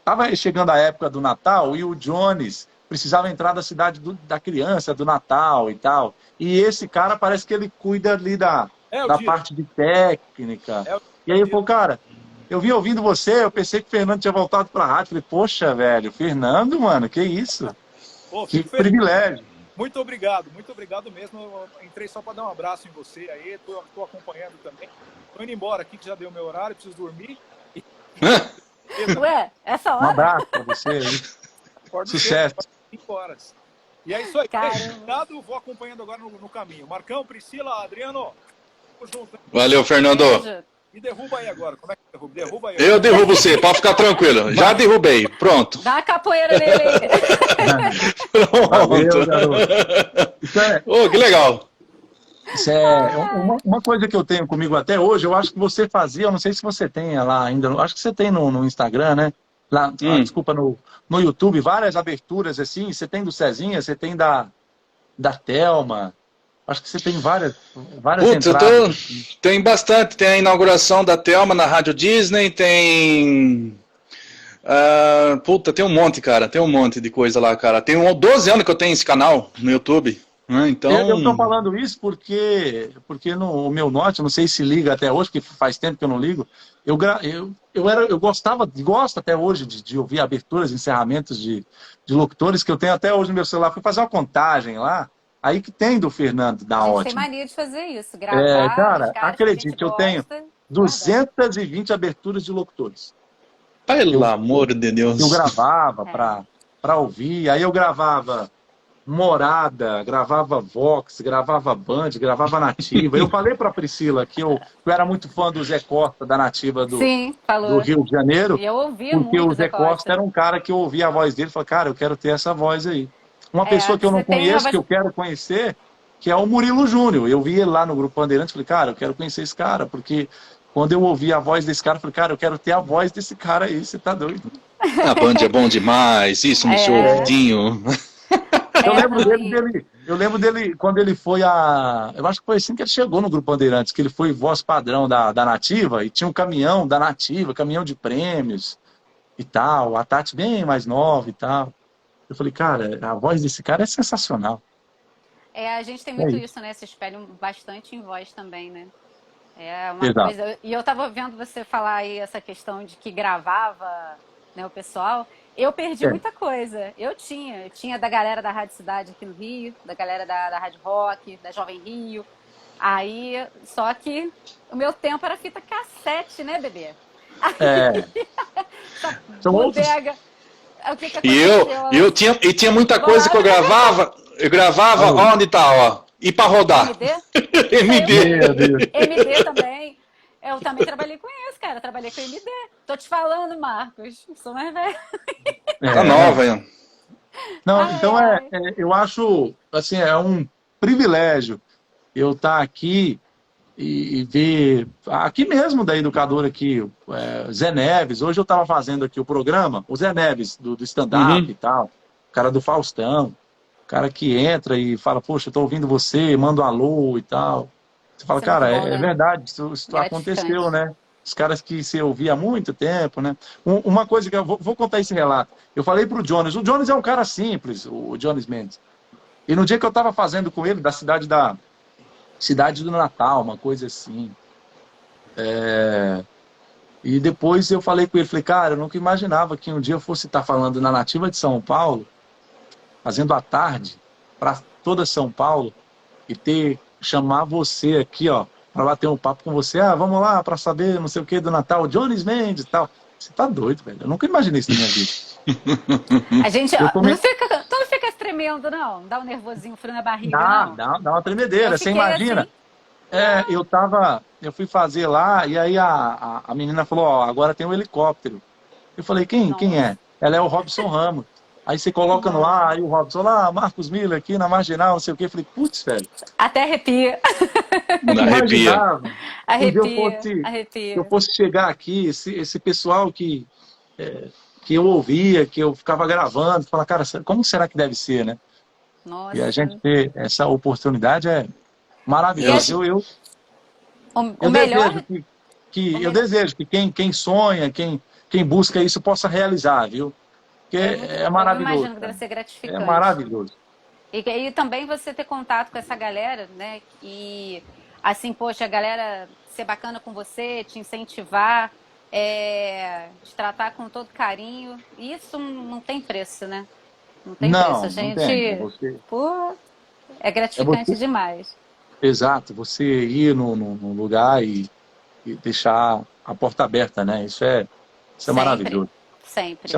Tava chegando a época do Natal e o Jones precisava entrar da cidade da criança, do Natal e tal. E esse cara parece que ele cuida ali da parte de técnica. E aí ele falou, cara, eu vim ouvindo você, eu pensei que o Fernando tinha voltado pra rádio. Falei, poxa, velho, Fernando, mano, que isso? Que privilégio. Muito obrigado mesmo. Eu entrei só para dar um abraço em você aí, tô acompanhando também. Tô indo embora aqui, que já deu meu horário, preciso dormir. Ué, essa hora? Um abraço pra você aí. Sucesso. 5 horas. E é isso aí. Obrigado, vou acompanhando agora no caminho. Marcão, Priscila, Adriano, tamo junto. Valeu, Fernando. Me derruba aí agora. Como é que derruba? Derruba aí. Eu derrubo você, pode ficar tranquilo. Já derrubei, pronto. Dá uma capoeira nele aí. Pronto. Valeu, que legal. Isso é uma coisa que eu tenho comigo até hoje, eu acho que você fazia, eu não sei se você tem lá ainda, acho que você tem no Instagram, né? Lá, desculpa, no YouTube, várias aberturas assim, você tem do Cezinha, você tem da Thelma, acho que você tem várias entradas. Tem bastante, tem a inauguração da Thelma na Rádio Disney, tem... tem um monte, cara, tem um monte de coisa lá, cara. Tem 12 anos que eu tenho esse canal no YouTube. Então... Eu estou falando isso porque no meu norte, não sei se liga até hoje, porque faz tempo que eu não ligo, eu gosto até hoje de ouvir aberturas, encerramentos de locutores que eu tenho até hoje no meu celular. Fui fazer uma contagem lá, aí que tem do Fernando, da Ótima. Tem mania de fazer isso, gravar. Cara, acredite, eu tenho 220 aberturas de locutores. Pelo amor de Deus. Eu gravava para ouvir, aí eu gravava Morada, gravava Vox, gravava Band, gravava Nativa. Eu falei pra Priscila que eu era muito fã do Zé Costa, da Nativa Sim, do falou. Rio de Janeiro, E eu ouvia porque muito o Zé Costa era um cara que eu ouvia a voz dele e falei, cara, eu quero ter essa voz aí. Uma pessoa que eu não você tem a conheço, voz... que eu quero conhecer, que é o Murilo Júnior. Eu vi ele lá no Grupo Bandeirantes, falei, cara, eu quero conhecer esse cara, porque quando eu ouvi a voz desse cara, eu falei, cara, eu quero ter a voz desse cara aí, você tá doido. A Band é bom demais, isso no seu ouvidinho. Eu lembro dele quando ele foi eu acho que foi assim que ele chegou no Grupo Bandeirantes, que ele foi voz padrão da Nativa, e tinha um caminhão da Nativa, caminhão de prêmios e tal, a Tati bem mais nova e tal. Eu falei, cara, a voz desse cara é sensacional. A gente tem muito isso, né? Se espelha bastante em voz também, né? É uma Exato. coisa. E eu tava vendo você falar aí essa questão de que gravava, né, o pessoal. Eu perdi muita coisa. Eu tinha da galera da Rádio Cidade aqui no Rio, da galera da Rádio Rock, da Jovem Rio. Aí, só que o meu tempo era fita cassete, né, bebê? São outros... O que E tinha muita coisa que eu gravava. Eu gravava, onde tá, ó. E pra rodar. MD? MD também. Eu também trabalhei com isso, cara. Trabalhei com MD. Tô te falando, Marcos. Sou mais velho. Tá nova, hein? Não, então eu acho, assim, é um privilégio eu estar aqui e ver, aqui mesmo da educadora aqui, Zé Neves. Hoje eu estava fazendo aqui o programa, o Zé Neves do stand-up e tal, o cara do Faustão, o cara que entra e fala, poxa, eu tô ouvindo você, manda um alô e tal. Você fala, cara, é verdade, isso aconteceu, né? Os caras que você ouvia há muito tempo, né? Uma coisa que eu vou contar esse relato. Eu falei pro Jones, o Jones é um cara simples, o Jones Mendes. E no dia que eu estava fazendo com ele, da cidade do Natal, uma coisa assim. E depois eu falei com ele, falei, cara, eu nunca imaginava que um dia eu fosse estar falando na Nativa de São Paulo, fazendo a tarde para toda São Paulo, e chamar você aqui, ó, para bater um papo com você. Vamos lá, para saber não sei o que do Natal, Jones Mendes e tal. Você tá doido, velho. Eu nunca imaginei isso na minha vida. A gente, tu não fica tremendo, não? Dá um nervosinho, frio na barriga, não? Dá uma tremedeira. Você imagina? Assim. Eu fui fazer lá, e aí a menina falou, ó, agora tem um helicóptero. Eu falei, quem é? Ela é o Robson Ramos. Aí você coloca no ar, aí o Robson, lá, Marcos Miller aqui na Marginal, não sei o quê. Eu falei, putz, velho. Até arrepia. Arrepia. Se eu fosse chegar aqui, esse pessoal que eu ouvia, que eu ficava gravando, falar, cara, como será que deve ser, né? Nossa. E a gente ter essa oportunidade é maravilhoso. Eu desejo que quem sonha, quem busca isso possa realizar, viu? Porque é maravilhoso. Eu imagino que deve ser gratificante. É maravilhoso. E também você ter contato com essa galera, né? E assim, poxa, a galera ser bacana com você, te incentivar, te tratar com todo carinho. Isso não tem preço, né? Não tem preço. A gente. Não tem. É gratificante demais. Exato, você ir no lugar e deixar a porta aberta, né? Isso é maravilhoso. Sempre.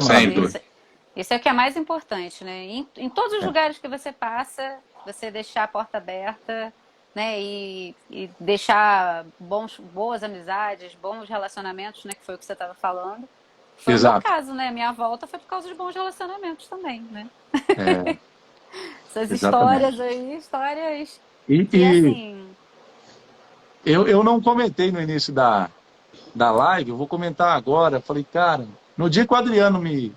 Isso é o que é mais importante, né? Em todos os lugares que você passa, você deixar a porta aberta, né? E deixar boas amizades, bons relacionamentos, né? Que foi o que você estava falando. Foi o meu caso, né? Minha volta foi por causa de bons relacionamentos também, né? Essas histórias aí, histórias... E assim... Eu não comentei no início da live, eu vou comentar agora. Eu falei, cara, no dia que o Adriano me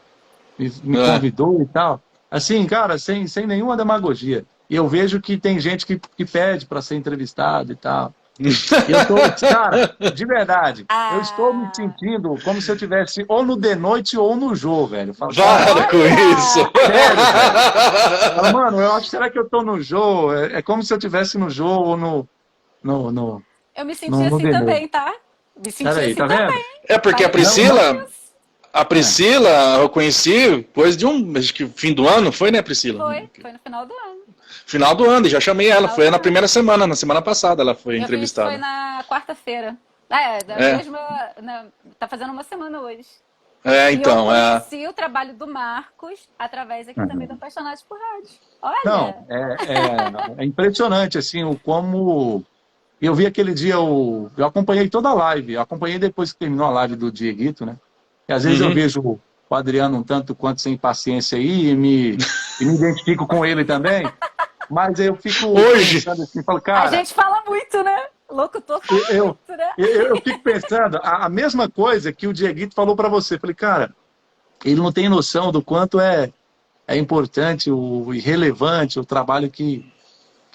convidou e tal, assim, cara, sem nenhuma demagogia. E eu vejo que tem gente que pede para ser entrevistado e tal. E eu tô, cara, de verdade, eu estou me sentindo como se eu estivesse ou no The Noite ou no Jô, velho. Para com isso! Sério, velho. Mano, eu acho que será que eu tô no Jô? É como se eu estivesse no Jô ou no eu me senti assim também, tá? Me senti assim também. É porque a Priscila, eu conheci depois de acho que fim do ano, foi, né, Priscila? Foi no final do ano. Final do ano, já chamei ela, foi na primeira semana, na semana passada ela foi entrevistada. Foi na quarta-feira. Tá fazendo uma semana hoje. É, então, E eu conheci o trabalho do Marcos através aqui também do Apaixonados por Rádio. Olha! Não, é impressionante, assim, o como... Eu vi aquele dia, eu acompanhei toda a live, eu acompanhei depois que terminou a live do Dieguito, né? E às vezes eu vejo o Adriano um tanto quanto sem paciência aí e me identifico com ele também, mas eu fico pensando assim, falo, cara... A gente fala muito, né? Locutor fala muito, né? Eu fico pensando, a mesma coisa que o Dieguito falou para você, falei, cara, ele não tem noção do quanto é importante e relevante o trabalho que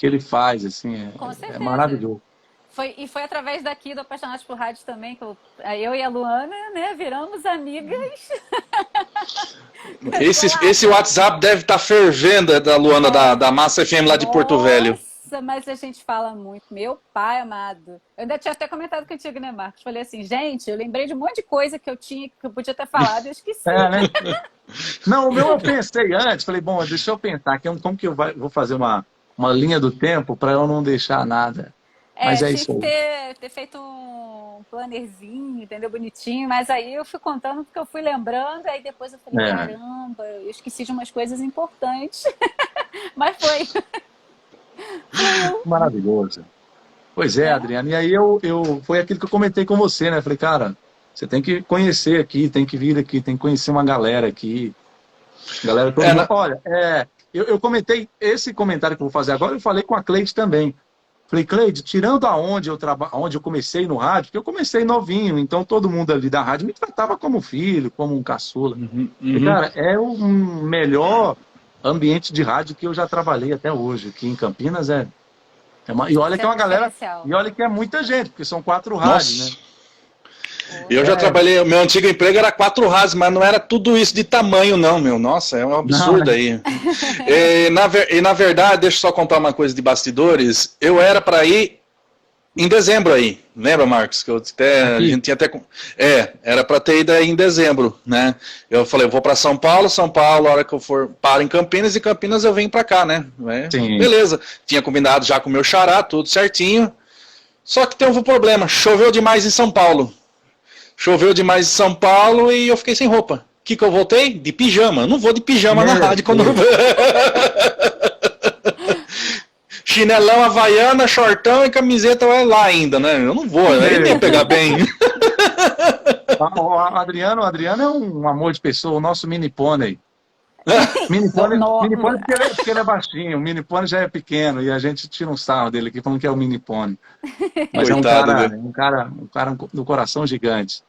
ele faz, assim, Com certeza. é maravilhoso. Foi através daqui do Apaixonados por Rádio também que eu e a Luana, né, viramos amigas. Esse WhatsApp deve estar fervendo da Luana da Massa FM lá de Porto Velho. Nossa, mas a gente fala muito. Meu pai amado. Eu ainda tinha até comentado contigo, né, Marcos? Falei assim, gente, eu lembrei de um monte de coisa que eu podia ter falado e eu esqueci. Né? Não, o meu eu pensei antes, falei, bom, deixa eu pensar, como que eu vou fazer uma linha do tempo para eu não deixar nada. Mas é isso aí. Tinha que ter feito um plannerzinho, entendeu? Bonitinho, mas aí eu fui contando porque eu fui lembrando, aí depois eu falei, caramba, eu esqueci de umas coisas importantes. Mas foi. Maravilhoso. Pois é, Adriana. E aí foi aquilo que eu comentei com você, né? Falei, cara, você tem que conhecer aqui, tem que vir aqui, tem que conhecer uma galera aqui. Galera, todo mundo... Olha, eu comentei esse comentário que eu vou fazer agora, eu falei com a Cleide também. Falei, Cleide, tirando onde eu comecei no rádio, porque eu comecei novinho, então todo mundo ali da rádio me tratava como filho, como um caçula. E, cara, é o melhor ambiente de rádio que eu já trabalhei até hoje. Aqui em Campinas e olha que é uma galera. E olha que é muita gente, porque são 4 rádios, né? Eu já trabalhei, o meu antigo emprego era 4 rádios, mas não era tudo isso de tamanho, não, meu. Nossa, é um absurdo não, né? Aí. Na verdade, deixa eu só contar uma coisa de bastidores. Eu era para ir em dezembro aí. Lembra, Marcos? Que a gente tinha até. Era para ter ido aí em dezembro, né? Eu falei, eu vou para São Paulo, a hora que eu for, paro em Campinas, e Campinas eu venho para cá, né? Beleza. Tinha combinado já com o meu xará, tudo certinho. Só que tem um problema, choveu demais em São Paulo. Choveu demais em São Paulo e eu fiquei sem roupa. O que eu voltei? De pijama. Eu não vou de pijama na rádio quando... Chinelão, havaiana, shortão e camiseta lá ainda, né? Eu não vou, aí nem pegar bem. O Adriano é um amor de pessoa, o nosso mini pônei. Mini pônei porque ele é baixinho, o mini pônei já é pequeno e a gente tira um sarro dele aqui falando que é o mini pônei. Mas coitado, é um cara do coração gigante.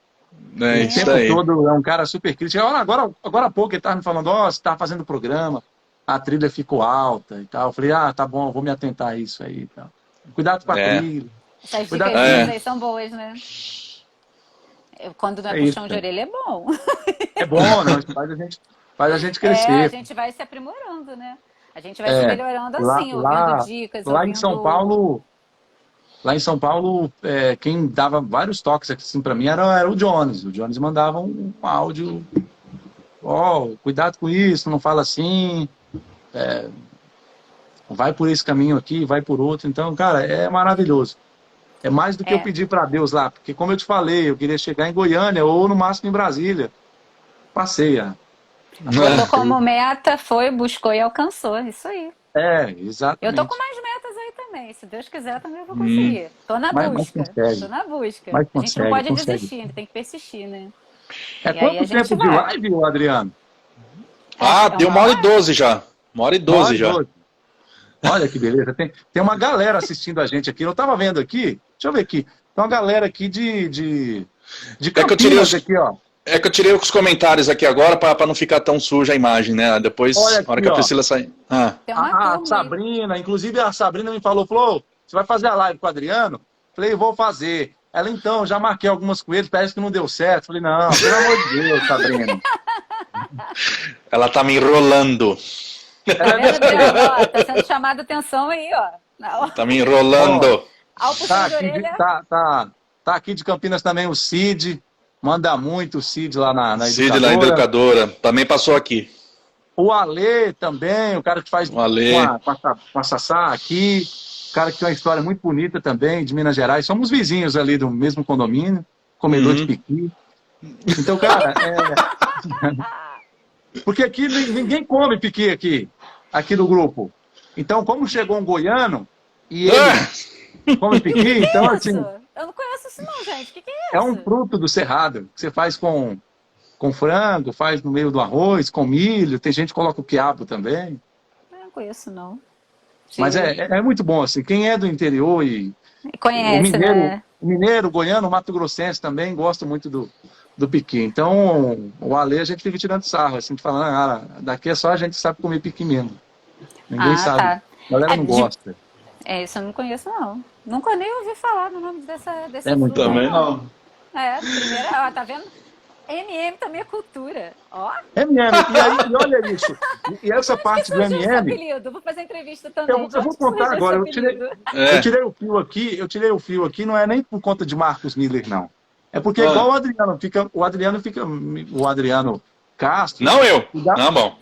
O tempo todo é um cara super crítico. Agora há pouco ele estava me falando, você está fazendo programa, a trilha ficou alta e tal. Eu falei, tá bom, vou me atentar a isso aí e tal. Cuidado com a trilha. Essas dicas aí são boas, né? Quando não é puxão de orelha é bom. É bom, né? Faz a gente crescer. A gente vai se aprimorando, né? A gente vai se melhorando assim, ouvindo dicas. Lá em São Paulo, quem dava vários toques assim para mim era o Jones. O Jones mandava um áudio, cuidado com isso, não fala assim, vai por esse caminho aqui, vai por outro. Então, cara, é maravilhoso. É mais do que eu pedi para Deus lá, porque como eu te falei, eu queria chegar em Goiânia ou no máximo em Brasília. Passei. Botou como meta, buscou e alcançou, isso aí. Exatamente. Eu tô com mais metas aí também, se Deus quiser também eu vou conseguir. Tô na busca. A gente não pode desistir, tem que persistir, né? Quanto tempo de live, Adriano? Deu 1h12 já. 1h12 já. Olha que beleza. Tem uma galera assistindo a gente aqui. Eu tava vendo aqui, deixa eu ver aqui. Tem uma galera aqui de Campinas aqui, ó. É que eu tirei os comentários aqui agora para não ficar tão suja a imagem, né? Depois, na hora que a Priscila sair. A Sabrina, inclusive a Sabrina me falou, você vai fazer a live com o Adriano? Falei, vou fazer. Ela, então, já marquei algumas com ele, parece que não deu certo. Falei, não, pelo amor de Deus, Sabrina. Ela tá me enrolando. Tá sendo chamada atenção aí, ó. Tá me enrolando. Tá aqui de Campinas também o Cid. Manda muito o Cid lá na Cid Educadora. Na Educadora. Também passou aqui. O Alê também, o cara que faz com a Sassá aqui. O cara que tem uma história muito bonita também, de Minas Gerais. Somos vizinhos ali do mesmo condomínio, comedor de piqui. Então, cara, porque aqui ninguém come piqui aqui no grupo. Então, como chegou um goiano e ele come piqui, então assim, Isso? Eu não conheço isso não, gente. O que é é um isso? fruto do cerrado que você faz com frango, faz no meio do arroz, com milho. Tem gente que coloca o quiabo também. Eu não conheço, não. Mas é muito bom, assim. Quem é do interior e Conhece, né? o mineiro, o goiano, o mato-grossense também gosta muito do piqui. Então, o Ale a gente fica tirando sarro, assim, falando, daqui é só a gente sabe comer piqui mesmo. Ninguém sabe. Tá. A galera não gosta. Isso eu não conheço, não. Nunca nem ouvi falar no nome desse É muito fruto, Também não. Primeiro, ó, tá vendo? MM também é cultura. Ó, MM, e aí, e olha isso. E essa parte do surgiu esse MM, apelido? Vou fazer entrevista também. eu vou contar agora. Eu tirei o fio aqui, não é nem por conta de Marcos Miller, não. É porque igual o Adriano Castro. Não eu. Cuidado, Bom.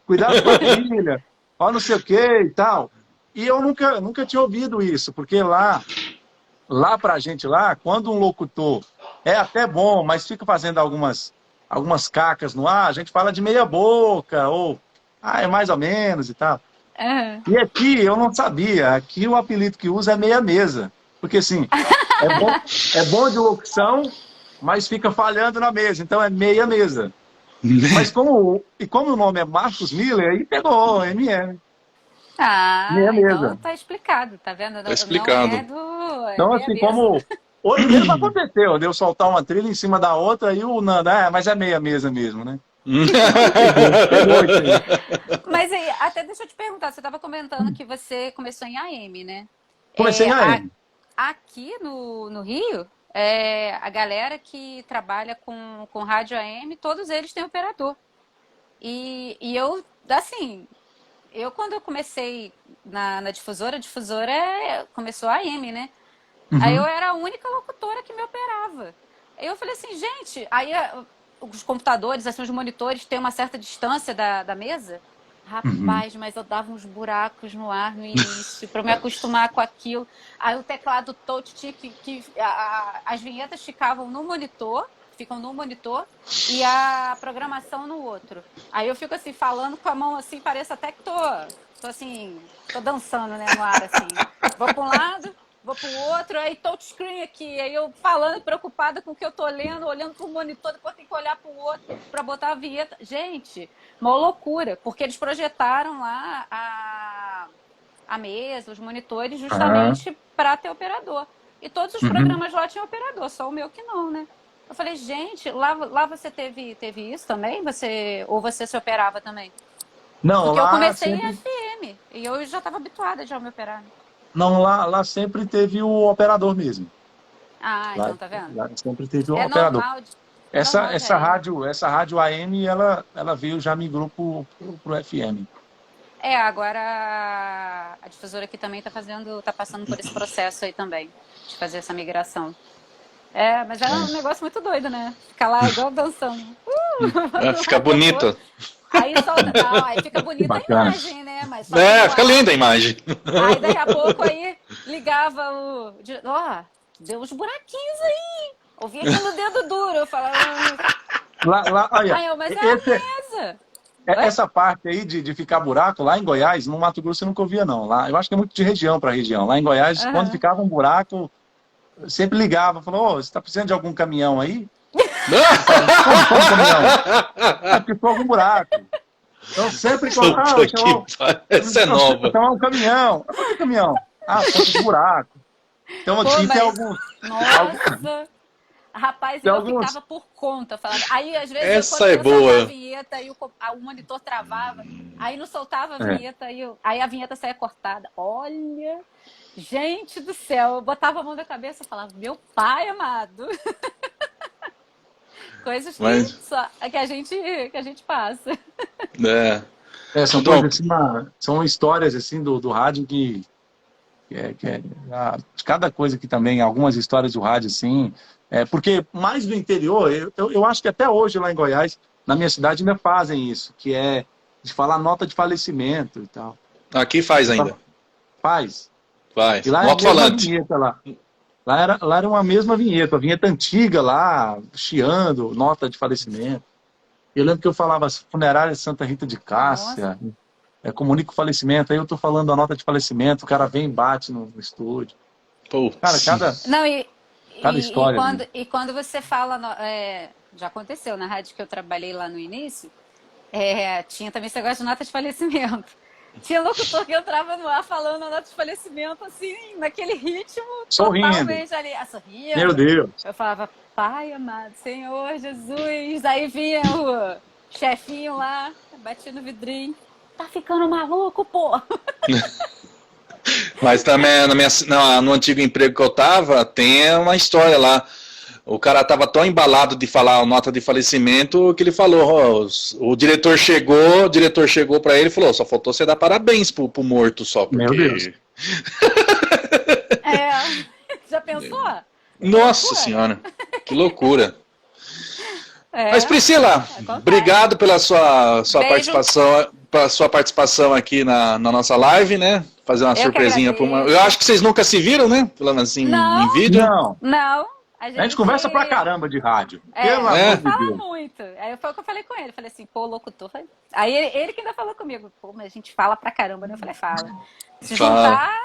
Cuidado com a família, ó, não sei o que e tal. E eu nunca tinha ouvido isso, porque lá pra gente lá, quando um locutor é até bom, mas fica fazendo algumas cacas no ar, a gente fala de meia boca, ou é mais ou menos e tal. E aqui eu não sabia, aqui o apelido que usa é meia mesa. Porque assim, é bom de locução, mas fica falhando na mesa, então é meia mesa. Mas como o nome é Marcos Miller, aí pegou, MM. Meia então mesa. tá explicado, tá vendo? Tá explicado. Então, assim, como hoje mesmo aconteceu, de eu soltar uma trilha em cima da outra e o Nando, mas é meia mesa mesmo, né? Pegou isso aí. Mas aí, até deixa eu te perguntar, você estava comentando que você começou em AM, né? Comecei em AM. Aqui no Rio, a galera que trabalha com rádio AM, todos eles têm operador. E eu, assim, quando eu comecei na difusora, a difusora começou a AM, né? Aí eu era a única locutora que me operava. Aí eu falei assim, gente, aí os computadores, assim, os monitores têm uma certa distância da mesa. Rapaz, mas eu dava uns buracos no ar no início, para me acostumar com aquilo. Aí o teclado touch tinha as vinhetas ficam no monitor, e a programação no outro. Aí eu fico assim, falando com a mão assim, parece até que tô assim, tô dançando, né, no ar, assim. Vou para um lado, vou para o outro, aí touchscreen aqui, aí eu falando, preocupada com o que eu tô lendo, olhando para o monitor, depois tem que olhar para o outro para botar a vinheta. Gente, uma loucura, porque eles projetaram lá a mesa, os monitores, justamente para ter operador. E todos os programas lá tinham operador, só o meu que não, né? Eu falei, gente, lá você teve isso também? Ou você se operava também? Não, porque lá eu comecei sempre... em FM, e eu já estava habituada já a me operar. Não, lá sempre teve o operador mesmo. Então tá vendo? Lá sempre teve o operador. Normal, Essa rádio AM, ela veio, já migrou pro FM. Agora a difusora aqui também tá passando por esse processo aí também, de fazer essa migração. Mas é um negócio muito doido, né? Ficar lá igual dançando. Fica bonito. Aí solta, aí fica bonita a imagem, né? Mas fica linda a imagem. Aí daqui a pouco aí ligava deu uns buraquinhos aí. Ouvi aqui no dedo duro, eu falava... Olha, mas é a mesa. Essa parte aí de ficar buraco, lá em Goiás, no Mato Grosso eu nunca ouvia não. Lá, eu acho que é muito de região para região. Lá em Goiás, quando ficava um buraco, eu sempre ligava, falou, você está precisando de algum caminhão aí? Como caminhão? Porque foi algum buraco. Então sempre essa é nova. Então é um caminhão. Por que caminhão? Foi de buraco. Então aqui tem alguns... Nossa! Rapaz, eu ficava por conta. Falava. Aí, às vezes, essa é boa. Eu a vinheta, aí o monitor travava, aí não soltava a vinheta, aí a vinheta saía cortada. Olha, gente do céu, eu botava a mão na cabeça e falava, meu pai amado. Coisas que a gente passa. São coisas assim, são histórias assim do rádio que de cada coisa que também, algumas histórias do rádio assim, porque mais do interior, eu acho que até hoje lá em Goiás, na minha cidade ainda fazem isso, que é de falar nota de falecimento e tal. Aqui faz ainda. Faz. Faz. E lá no alto-falante. Lá. Lá era uma mesma vinheta, a vinheta antiga lá, chiando, nota de falecimento. Eu lembro que eu falava funerária de Santa Rita de Cássia, comunica o falecimento, aí eu tô falando a nota de falecimento, o cara vem e bate no estúdio. Putz. Cara, Não, cada história. E quando você fala, já aconteceu na rádio que eu trabalhei lá no início, tinha também esse negócio de nota de falecimento. Tinha locutor que entrava no ar falando a nota de falecimento, assim, naquele ritmo, sorrindo. totalmente ali, sorrindo. Meu Deus. Eu falava, Pai amado, Senhor Jesus. Aí vinha o chefinho lá, batia no vidrinho. Tá ficando maluco, pô? Mas também no antigo emprego que eu tava, tem uma história lá. O cara tava tão embalado de falar a nota de falecimento que ele falou, o diretor chegou pra ele e falou, só faltou você dar parabéns pro morto só, porque... Meu Deus. Já pensou? Nossa senhora, que loucura. Mas Priscila, obrigado pela sua participação aqui na nossa live, né? Fazer uma surpresinha para uma. Eu acho que vocês nunca se viram, né? Falando assim em vídeo. Não. A gente conversa pra caramba de rádio. Pelo amor de Deus. Fala muito. Aí foi o que eu falei com ele. Falei assim, pô, locutor. Aí ele que ainda falou comigo, pô, mas a gente fala pra caramba, né? Eu falei, fala. Se juntar,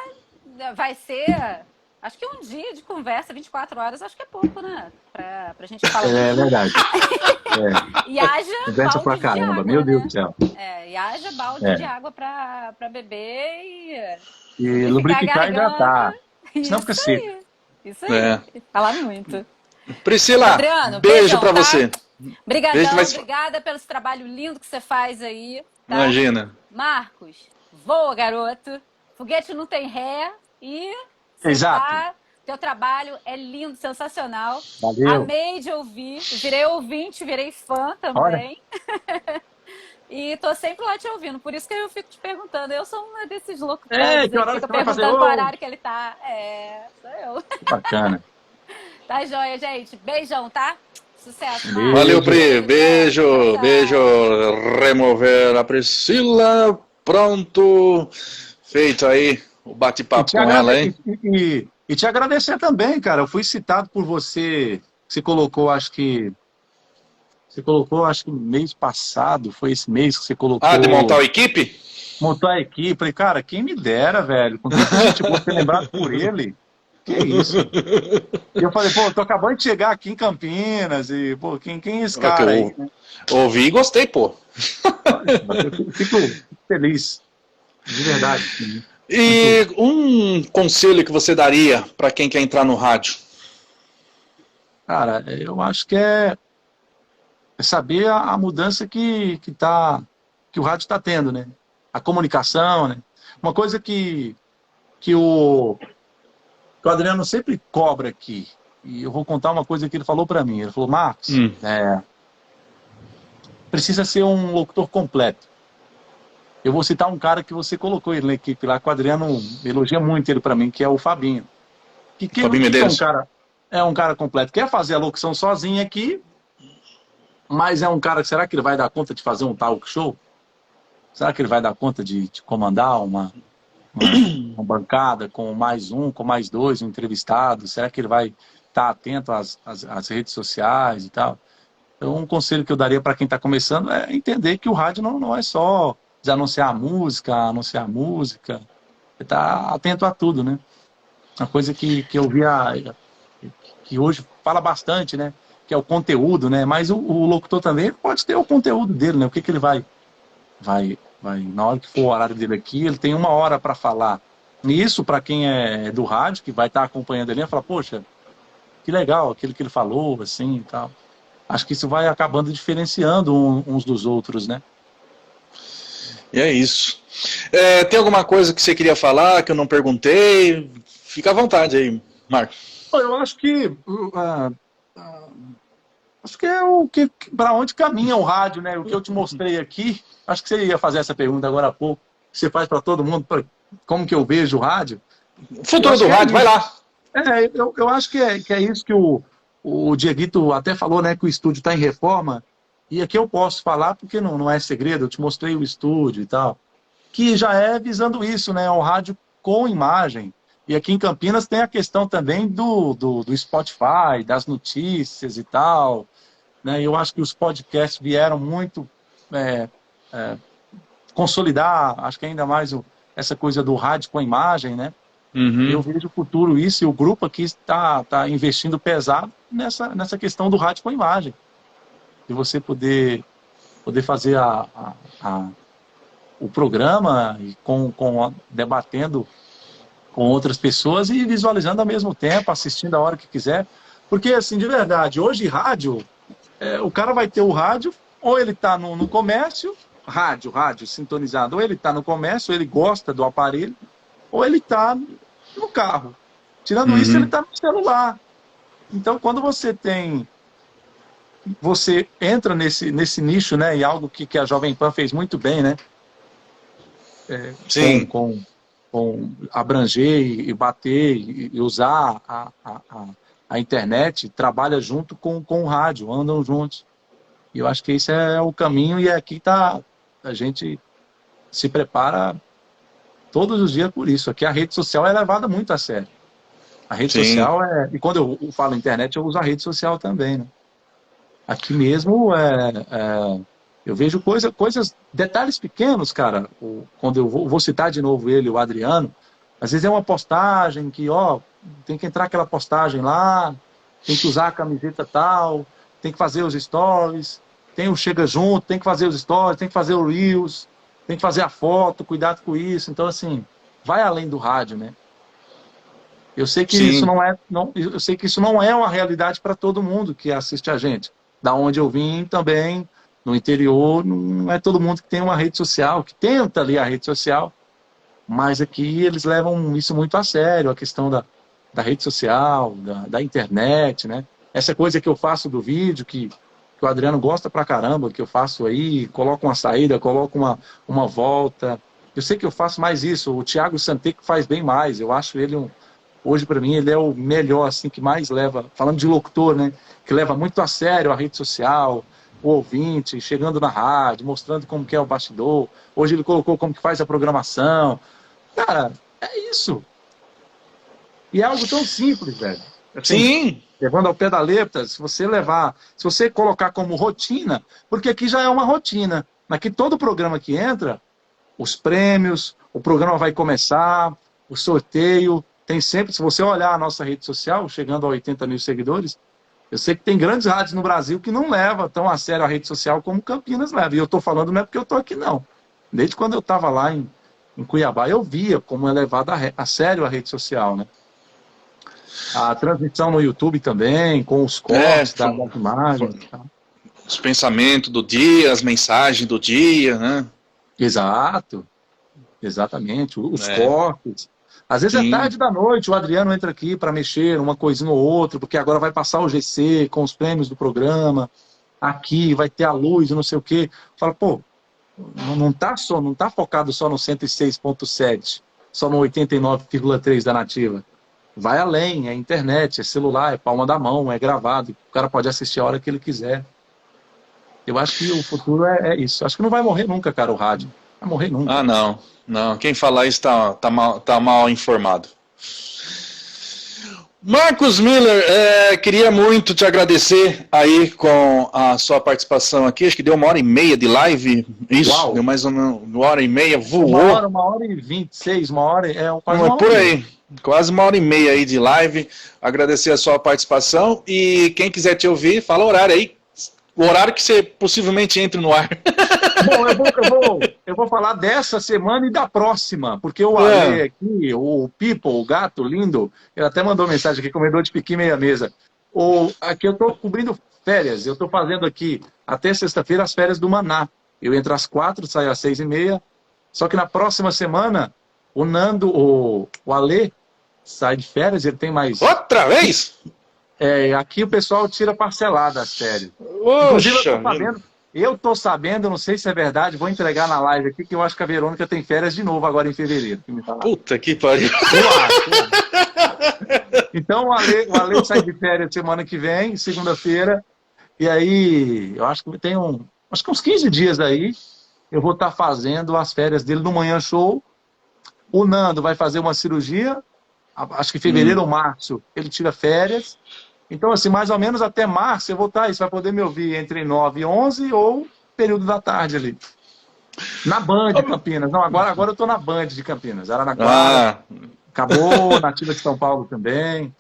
vai ser. Acho que um dia de conversa, 24 horas, acho que é pouco, né? Pra gente falar. É verdade. E haja conversa pra caramba, água, meu Deus do céu. E haja balde de água pra beber e lubrificar e hidratar. Senão fica seco. Isso aí. Falar muito. Priscila, Adriano, beijo pra você. Obrigadão, obrigada pelo esse trabalho lindo que você faz aí. Tá? Imagina. Marcos, voa, garoto. Foguete não tem ré e... Exato. Teu trabalho é lindo, sensacional. Valeu. Amei de ouvir. Virei ouvinte, virei fã também. E tô sempre lá te ouvindo. Por isso que eu fico te perguntando. Eu sou uma desses locutores que horário que você fica vai fazer perguntando qual horário que ele tá. Sou eu. Bacana. Tá joia, gente. Beijão, tá? Sucesso. Beijo. Valeu, Pri. Beijo. Beijo. Remover a Priscila. Pronto. Feito aí o bate-papo com ela, hein? E te agradecer também, cara. Eu fui citado por você. Você colocou, acho que mês passado, foi esse mês que você colocou... de montar a equipe? Montar a equipe. Falei, cara, quem me dera, velho. Com tanta gente boa ser lembrado por ele. Que isso? E eu falei, pô, tô acabando de chegar aqui em Campinas e, pô, quem é esse cara aí? Ouvi e gostei, pô. Eu fico feliz. De verdade. Sim. E um conselho que você daria para quem quer entrar no rádio? Cara, eu acho que é saber a mudança que o rádio está tendo, né? A comunicação, né? Uma coisa que o Adriano sempre cobra aqui, e eu vou contar uma coisa que ele falou para mim. Ele falou, Marcos, precisa ser um locutor completo. Eu vou citar um cara que você colocou ele na equipe lá, que o Adriano elogia muito ele para mim, que é o Fabinho. Fabinho Medeiros. É um cara completo. Quer fazer a locução sozinho aqui, mas é um cara que, será que ele vai dar conta de fazer um talk show? Será que ele vai dar conta de comandar uma bancada com mais um, com mais dois, um entrevistado? Será que ele vai estar atento às redes sociais e tal? Então, um conselho que eu daria para quem está começando é entender que o rádio não é só de anunciar música, estar atento a tudo, né? Uma coisa que eu via, que hoje fala bastante, né? Que é o conteúdo, né? Mas o locutor também pode ter o conteúdo dele, né? O que ele vai, na hora que for o horário dele aqui, ele tem 1 hora para falar. E isso, para quem é do rádio, que vai estar acompanhando ele, vai falar, poxa, que legal aquilo que ele falou, assim e tal. Acho que isso vai acabando diferenciando uns dos outros, né? E é isso. Tem alguma coisa que você queria falar que eu não perguntei? Fica à vontade aí, Marco. Eu acho que é o que para onde caminha o rádio, né? O que eu te mostrei aqui. Acho que você ia fazer essa pergunta agora há pouco. Que você faz para todo mundo, como que eu vejo o rádio? O futuro do rádio, vai lá. Eu acho que é isso que o Dieguito até falou, né? Que o estúdio está em reforma. E aqui eu posso falar porque não é segredo. Eu te mostrei o estúdio e tal. Que já é visando isso, né? O rádio com imagem. E aqui em Campinas tem a questão também do Spotify, das notícias e tal, né? Eu acho que os podcasts vieram muito consolidar, acho que ainda mais essa coisa do rádio com a imagem, né? Eu vejo o futuro isso, e o grupo aqui está investindo pesado nessa questão do rádio com a imagem. De você poder fazer o programa e debatendo com outras pessoas e visualizando ao mesmo tempo, assistindo a hora que quiser. Porque, assim, de verdade, hoje rádio, o cara vai ter o rádio, ou ele está no comércio, rádio sintonizado, ou ele está no comércio, ou ele gosta do aparelho, ou ele está no carro. Tirando isso, ele está no celular. Então, quando você entra nesse nicho, né, e algo que a Jovem Pan fez muito bem, né? Sim. Com abranger e bater e usar a internet, trabalha junto com o rádio, andam juntos. E eu acho que esse é o caminho, e aqui a gente se prepara todos os dias por isso. Aqui a rede social é levada muito a sério. A rede social e quando eu falo internet, eu uso a rede social também, né? Aqui mesmo eu vejo coisas, detalhes pequenos, cara. Quando eu vou citar de novo o Adriano, às vezes é uma postagem que, tem que entrar aquela postagem lá, tem que usar a camiseta tal, tem que fazer os stories, tem o Chega Junto, tem que fazer os stories, tem que fazer o Reels, tem que fazer a foto, cuidado com isso. Então, assim, vai além do rádio, né? Eu sei que eu sei que isso não é uma realidade para todo mundo que assiste a gente. Da onde eu vim também, no interior, não é todo mundo que tem uma rede social, que tenta ali a rede social, mas aqui eles levam isso muito a sério, a questão da rede social, da internet, né? Essa coisa que eu faço do vídeo, que o Adriano gosta pra caramba, que eu faço aí, coloco uma saída, coloco uma volta. Eu sei que eu faço mais isso, o Thiago Santeco faz bem mais, eu acho ele hoje, para mim, ele é o melhor, assim, que mais leva, falando de locutor, né? Que leva muito a sério a rede social, o ouvinte, chegando na rádio, mostrando como que é o bastidor. Hoje ele colocou como que faz a programação. Cara, é isso. E é algo tão simples, velho. Assim, Sim. levando ao pé da letra, se você colocar como rotina, porque aqui já é uma rotina. Aqui todo programa que entra, os prêmios, o programa vai começar, o sorteio. Tem sempre, se você olhar a nossa rede social, chegando a 80 mil seguidores, eu sei que tem grandes rádios no Brasil que não levam tão a sério a rede social como Campinas leva. E eu estou falando não é porque eu estou aqui, não. Desde quando eu estava lá em Cuiabá, eu via como é levada a sério a rede social, né? A transmissão no YouTube também, com os cortes das imagens. Os pensamentos do dia, as mensagens do dia, né? Exato. Exatamente. Os cortes. Às vezes é tarde da noite, o Adriano entra aqui para mexer uma coisinha ou outra, porque agora vai passar o GC com os prêmios do programa, aqui vai ter a luz, não sei o quê. Fala, pô, não tá focado só no 106.7, só no 89,3 da Nativa. Vai além, é internet, é celular, é palma da mão, é gravado, o cara pode assistir a hora que ele quiser. Eu acho que o futuro é isso. Acho que não vai morrer nunca, cara, o rádio. Vai morrer nunca. Ah, não. Não, quem falar isso tá mal informado. Marcos Miller, queria muito te agradecer aí com a sua participação aqui. Acho que deu 1h30 de live. Isso, uau. Deu mais ou menos 1h30, voou. 1h26, quase uma hora. Por aí, quase 1h30 aí de live. Agradecer a sua participação. E quem quiser te ouvir, fala o horário aí. O horário que você possivelmente entre no ar. Bom, eu vou falar dessa semana e da próxima, porque o Ale aqui, o People, o gato lindo, ele até mandou mensagem aqui, comedor de piqui meia mesa. Aqui eu estou cobrindo férias, eu estou fazendo aqui até sexta-feira as férias do Maná. Eu entro às 4, saio às 6h30, só que na próxima semana o Nando, o Ale, sai de férias, ele tem mais... Outra vez? Aqui o pessoal tira parcelada as férias. Oxa, inclusive eu tô sabendo, não sei se é verdade, vou entregar na live aqui, que eu acho que a Verônica tem férias de novo agora em fevereiro. Que me tá lá. Puta que pariu. Então o Ale sai de férias semana que vem, segunda-feira, e aí eu acho que tem acho que uns 15 dias daí, eu vou estar fazendo as férias dele no Manhã Show. O Nando vai fazer uma cirurgia, acho que fevereiro ou março, ele tira férias. Então, assim, mais ou menos até março eu vou estar aí. Você vai poder me ouvir entre 9 e 11 ou período da tarde ali. Na Band de Campinas. Não, agora eu tô na Band de Campinas. Araraquara. Acabou, Nativa de São Paulo também.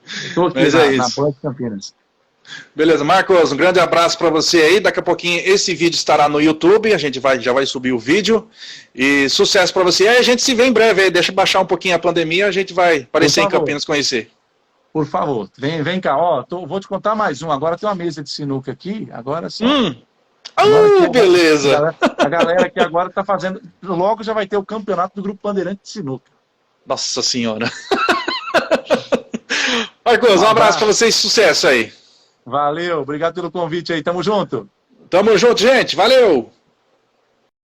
Estou aqui na Band de Campinas. Beleza, Marcos, um grande abraço para você aí. Daqui a pouquinho esse vídeo estará no YouTube. A gente já vai subir o vídeo. E sucesso para você. Aí a gente se vê em breve aí. Deixa baixar um pouquinho a pandemia. A gente vai aparecer em Campinas conhecer. Por favor, vem cá, ó, vou te contar mais um. Agora tem uma mesa de sinuca aqui, agora só. Beleza. A galera que agora tá fazendo, logo já vai ter o campeonato do Grupo Bandeirante de Sinuca. Nossa Senhora. Marcos, um abraço pra vocês, sucesso aí. Valeu, obrigado pelo convite aí, tamo junto. Tamo junto, gente, valeu.